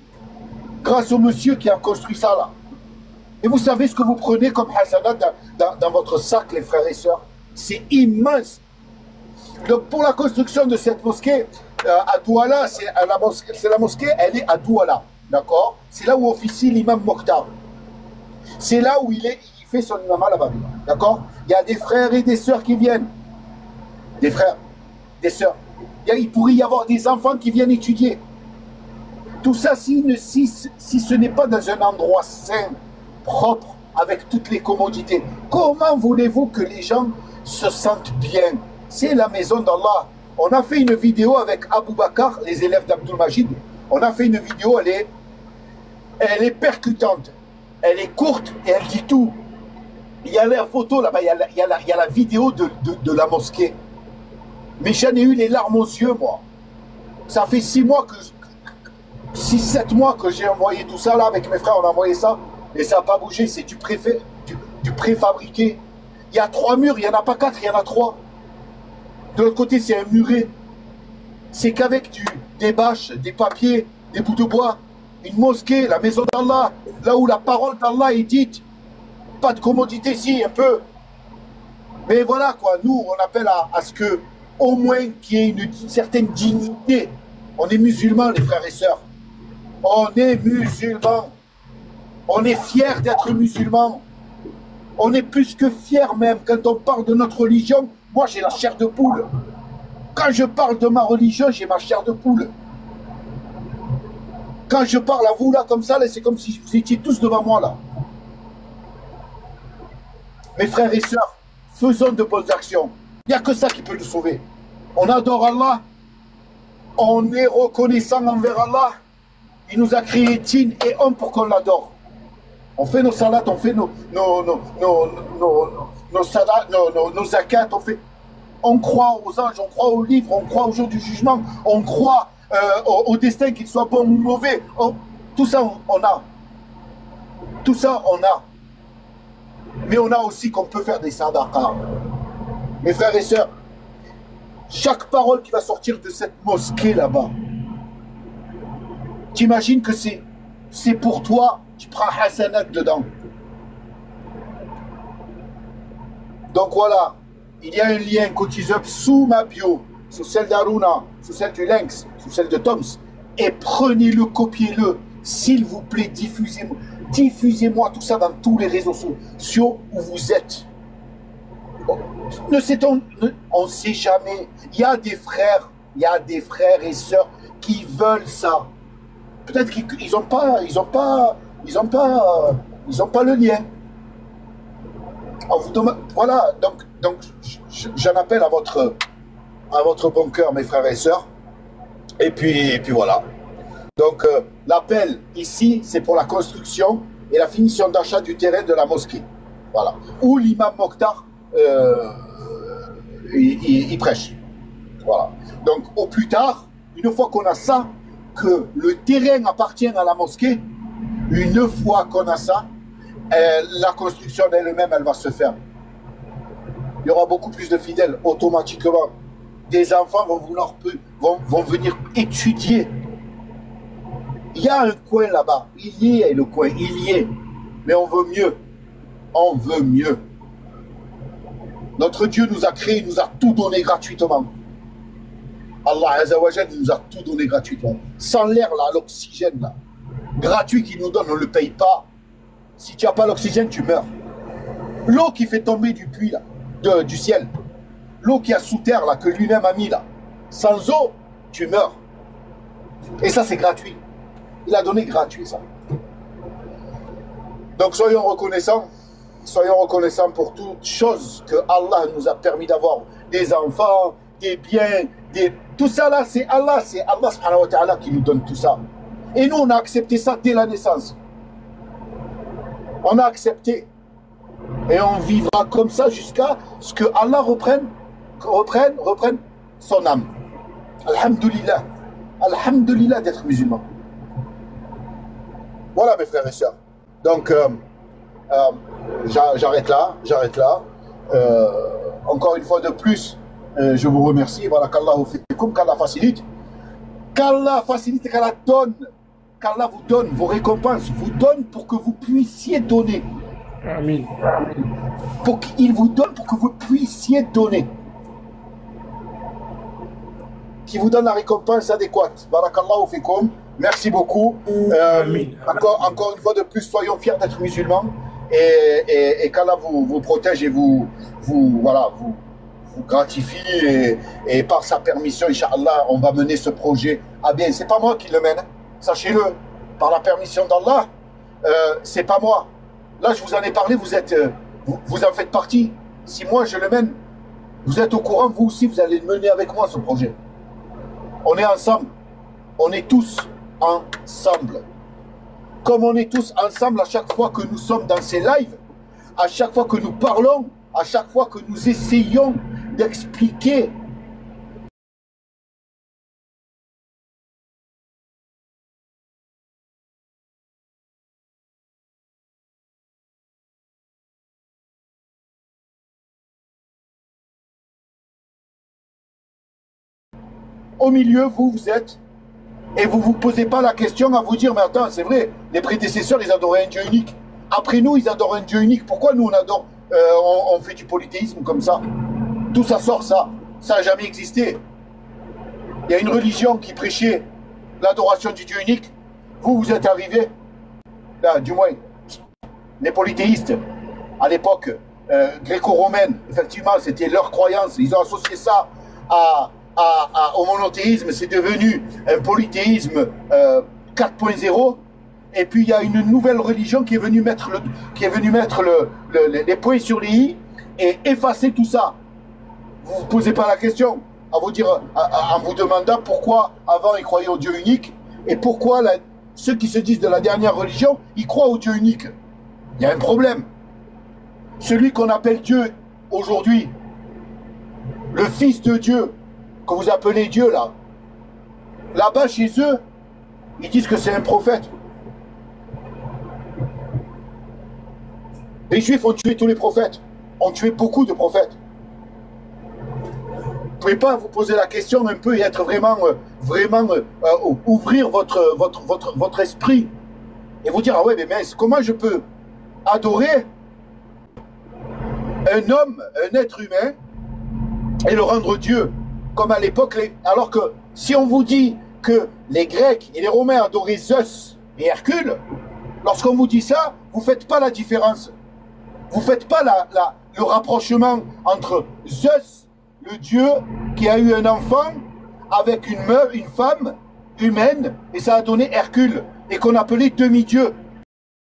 grâce au monsieur qui a construit ça là. Et vous savez ce que vous prenez comme hasanat dans votre sac, les frères et sœurs? C'est immense. Donc pour la construction de cette mosquée, à Douala, c'est la mosquée, elle est à Douala, d'accord? C'est là où officie l'imam Mokhtar. C'est là où il fait son imam là-bas, d'accord? Il y a des frères et des sœurs qui viennent. Des frères, des sœurs. Il pourrait y avoir des enfants qui viennent étudier. Tout ça, si ce n'est pas dans un endroit sain, propre, avec toutes les commodités, comment voulez-vous que les gens se sentent bien? C'est la maison d'Allah. On a fait une vidéo avec Abou Bakar, les élèves d'Abdul Majid. On a fait une vidéo, elle est percutante. Elle est courte et elle dit tout. Il y a la photo là-bas, il y a la vidéo de la mosquée. Mais j'en ai eu les larmes aux yeux, moi. Ça fait 6-7 mois que j'ai envoyé tout ça là avec mes frères, on a envoyé ça. Et ça n'a pas bougé, c'est du préfabriqué. Il y a 3 murs, il n'y en a pas 4, il y en a 3. De l'autre côté, c'est un muret. C'est qu'avec des bâches, des papiers, des bouts de bois, une mosquée, la maison d'Allah, là où la parole d'Allah est dite. Pas de commodité ici, un peu. Mais voilà quoi, nous, on appelle à ce que, au moins, qu'il y ait une certaine dignité. On est musulmans, les frères et sœurs. On est musulmans. On est fiers d'être musulmans. On est plus que fiers même. Quand on parle de notre religion, moi j'ai la chair de poule. Quand je parle de ma religion, j'ai ma chair de poule. Quand je parle à vous là comme ça, c'est comme si vous étiez tous devant moi là. Mes frères et sœurs, faisons de bonnes actions. Il n'y a que ça qui peut nous sauver. On adore Allah. On est reconnaissant envers Allah. Il nous a créé djinn et homme pour qu'on l'adore. On fait nos salats, on fait nos zakats, on croit aux anges, on croit aux livres, on croit au jour du jugement, on croit au destin, qu'il soit bon ou mauvais. Tout ça, on a. Tout ça, on a. Mais on a aussi qu'on peut faire des sadaqas. Mes frères et sœurs, chaque parole qui va sortir de cette mosquée là-bas, t'imagines que c'est pour toi, tu prends hasanat dedans. Donc voilà, il y a un lien Cotize Up sous ma bio, sous celle d'Aruna, sous celle du Lynx, sous celle de Toms, et prenez-le, copiez-le, s'il vous plaît, diffusez-moi tout ça dans tous les réseaux sociaux où vous êtes. On ne sait jamais. Il y a des frères et sœurs qui veulent ça. Peut-être qu'ils n'ont pas le lien. On vous demande, voilà, donc j'en appelle à votre bon cœur, mes frères et sœurs. Et puis voilà. Donc l'appel ici, c'est pour la construction et la finition d'achat du terrain de la mosquée. Voilà. Où l'imam Mokhtar il prêche. Voilà. Donc au plus tard, une fois qu'on a ça, que le terrain appartient à la mosquée, une fois qu'on a ça, la construction d'elle-même, elle va se faire. Il y aura beaucoup plus de fidèles automatiquement. Des enfants vont venir étudier. Il y a un coin là-bas. Il y est le coin, il y est. Mais on veut mieux. On veut mieux. Notre Dieu nous a créé, il nous a tout donné gratuitement. Allah Azzawajal nous a tout donné gratuitement. Sans l'air là, l'oxygène là, gratuit qu'il nous donne, on ne le paye pas. Si tu n'as pas l'oxygène, tu meurs. L'eau qui fait tomber du puits, là, du ciel, l'eau qui a sous terre, là, que lui-même a mis là, sans eau, tu meurs. Et ça, c'est gratuit. Il a donné gratuit, ça. Donc, soyons reconnaissants pour toutes choses que Allah nous a permis d'avoir. Des enfants, des biens, tout ça là, c'est Allah subhanahu wa ta'ala qui nous donne tout ça. Et nous, on a accepté ça dès la naissance. On a accepté. Et on vivra comme ça jusqu'à ce que Allah reprenne son âme. Alhamdulillah. Alhamdulillah d'être musulman. Voilà mes frères et sœurs. Donc, j'arrête là. Encore une fois de plus, je vous remercie. Voilà, qu'Allah facilite. Qu'Allah facilite, qu'Allah donne. Qu'Allah vous donne vos récompenses, vous donne pour que vous puissiez donner. Amin. Pour qu'il vous donne pour que vous puissiez donner. Qui vous donne la récompense adéquate. Barakallahu fikum. Merci beaucoup. Encore une fois de plus, soyons fiers d'être musulmans et qu'Allah vous protège et vous gratifie et par sa permission, Inch'Allah, on va mener ce projet à bien. C'est pas moi qui le mène, sachez-le. Par la permission d'Allah, c'est pas moi. Là, je vous en ai parlé, vous en faites partie. Si moi je le mène, vous êtes au courant, vous aussi, vous allez le mener avec moi ce projet. On est ensemble. On est tous ensemble. Comme on est tous ensemble à chaque fois que nous sommes dans ces lives, à chaque fois que nous parlons, à chaque fois que nous essayons d'expliquer au milieu, vous êtes, et vous ne vous posez pas la question à vous dire, mais attends, c'est vrai, les prédécesseurs, ils adoraient un Dieu unique. Après nous, ils adorent un Dieu unique. Pourquoi nous, on adore, on fait du polythéisme comme ça? Tout ça sort, ça. Ça n'a jamais existé. Il y a une religion qui prêchait l'adoration du Dieu unique. Vous êtes arrivés, là, du moins, les polythéistes, à l'époque gréco-romaine, effectivement, c'était leur croyance. Ils ont associé ça au monothéisme, c'est devenu un polythéisme 4.0. Et puis il y a une nouvelle religion qui est venue mettre, les points sur les i et effacer tout ça. Vous ne vous posez pas la question en vous demandant pourquoi avant ils croyaient au Dieu unique et pourquoi ceux qui se disent de la dernière religion, ils croient au Dieu unique. Il y a un problème. Celui qu'on appelle Dieu aujourd'hui, le Fils de Dieu, que vous appelez Dieu là-bas chez eux, ils disent que c'est un prophète. Les Juifs ont tué tous les prophètes, ont tué beaucoup de prophètes. Vous ne pouvez pas vous poser la question un peu et être vraiment ouvrir votre esprit et vous dire, ah ouais, mais mince, comment je peux adorer un homme, un être humain et le rendre Dieu, comme à l'époque, alors que si on vous dit que les Grecs et les Romains adoraient Zeus et Hercule, lorsqu'on vous dit ça, vous ne faites pas la différence. Vous ne faites pas le rapprochement entre Zeus, le dieu qui a eu un enfant avec une femme humaine, et ça a donné Hercule, et qu'on appelait demi-dieu.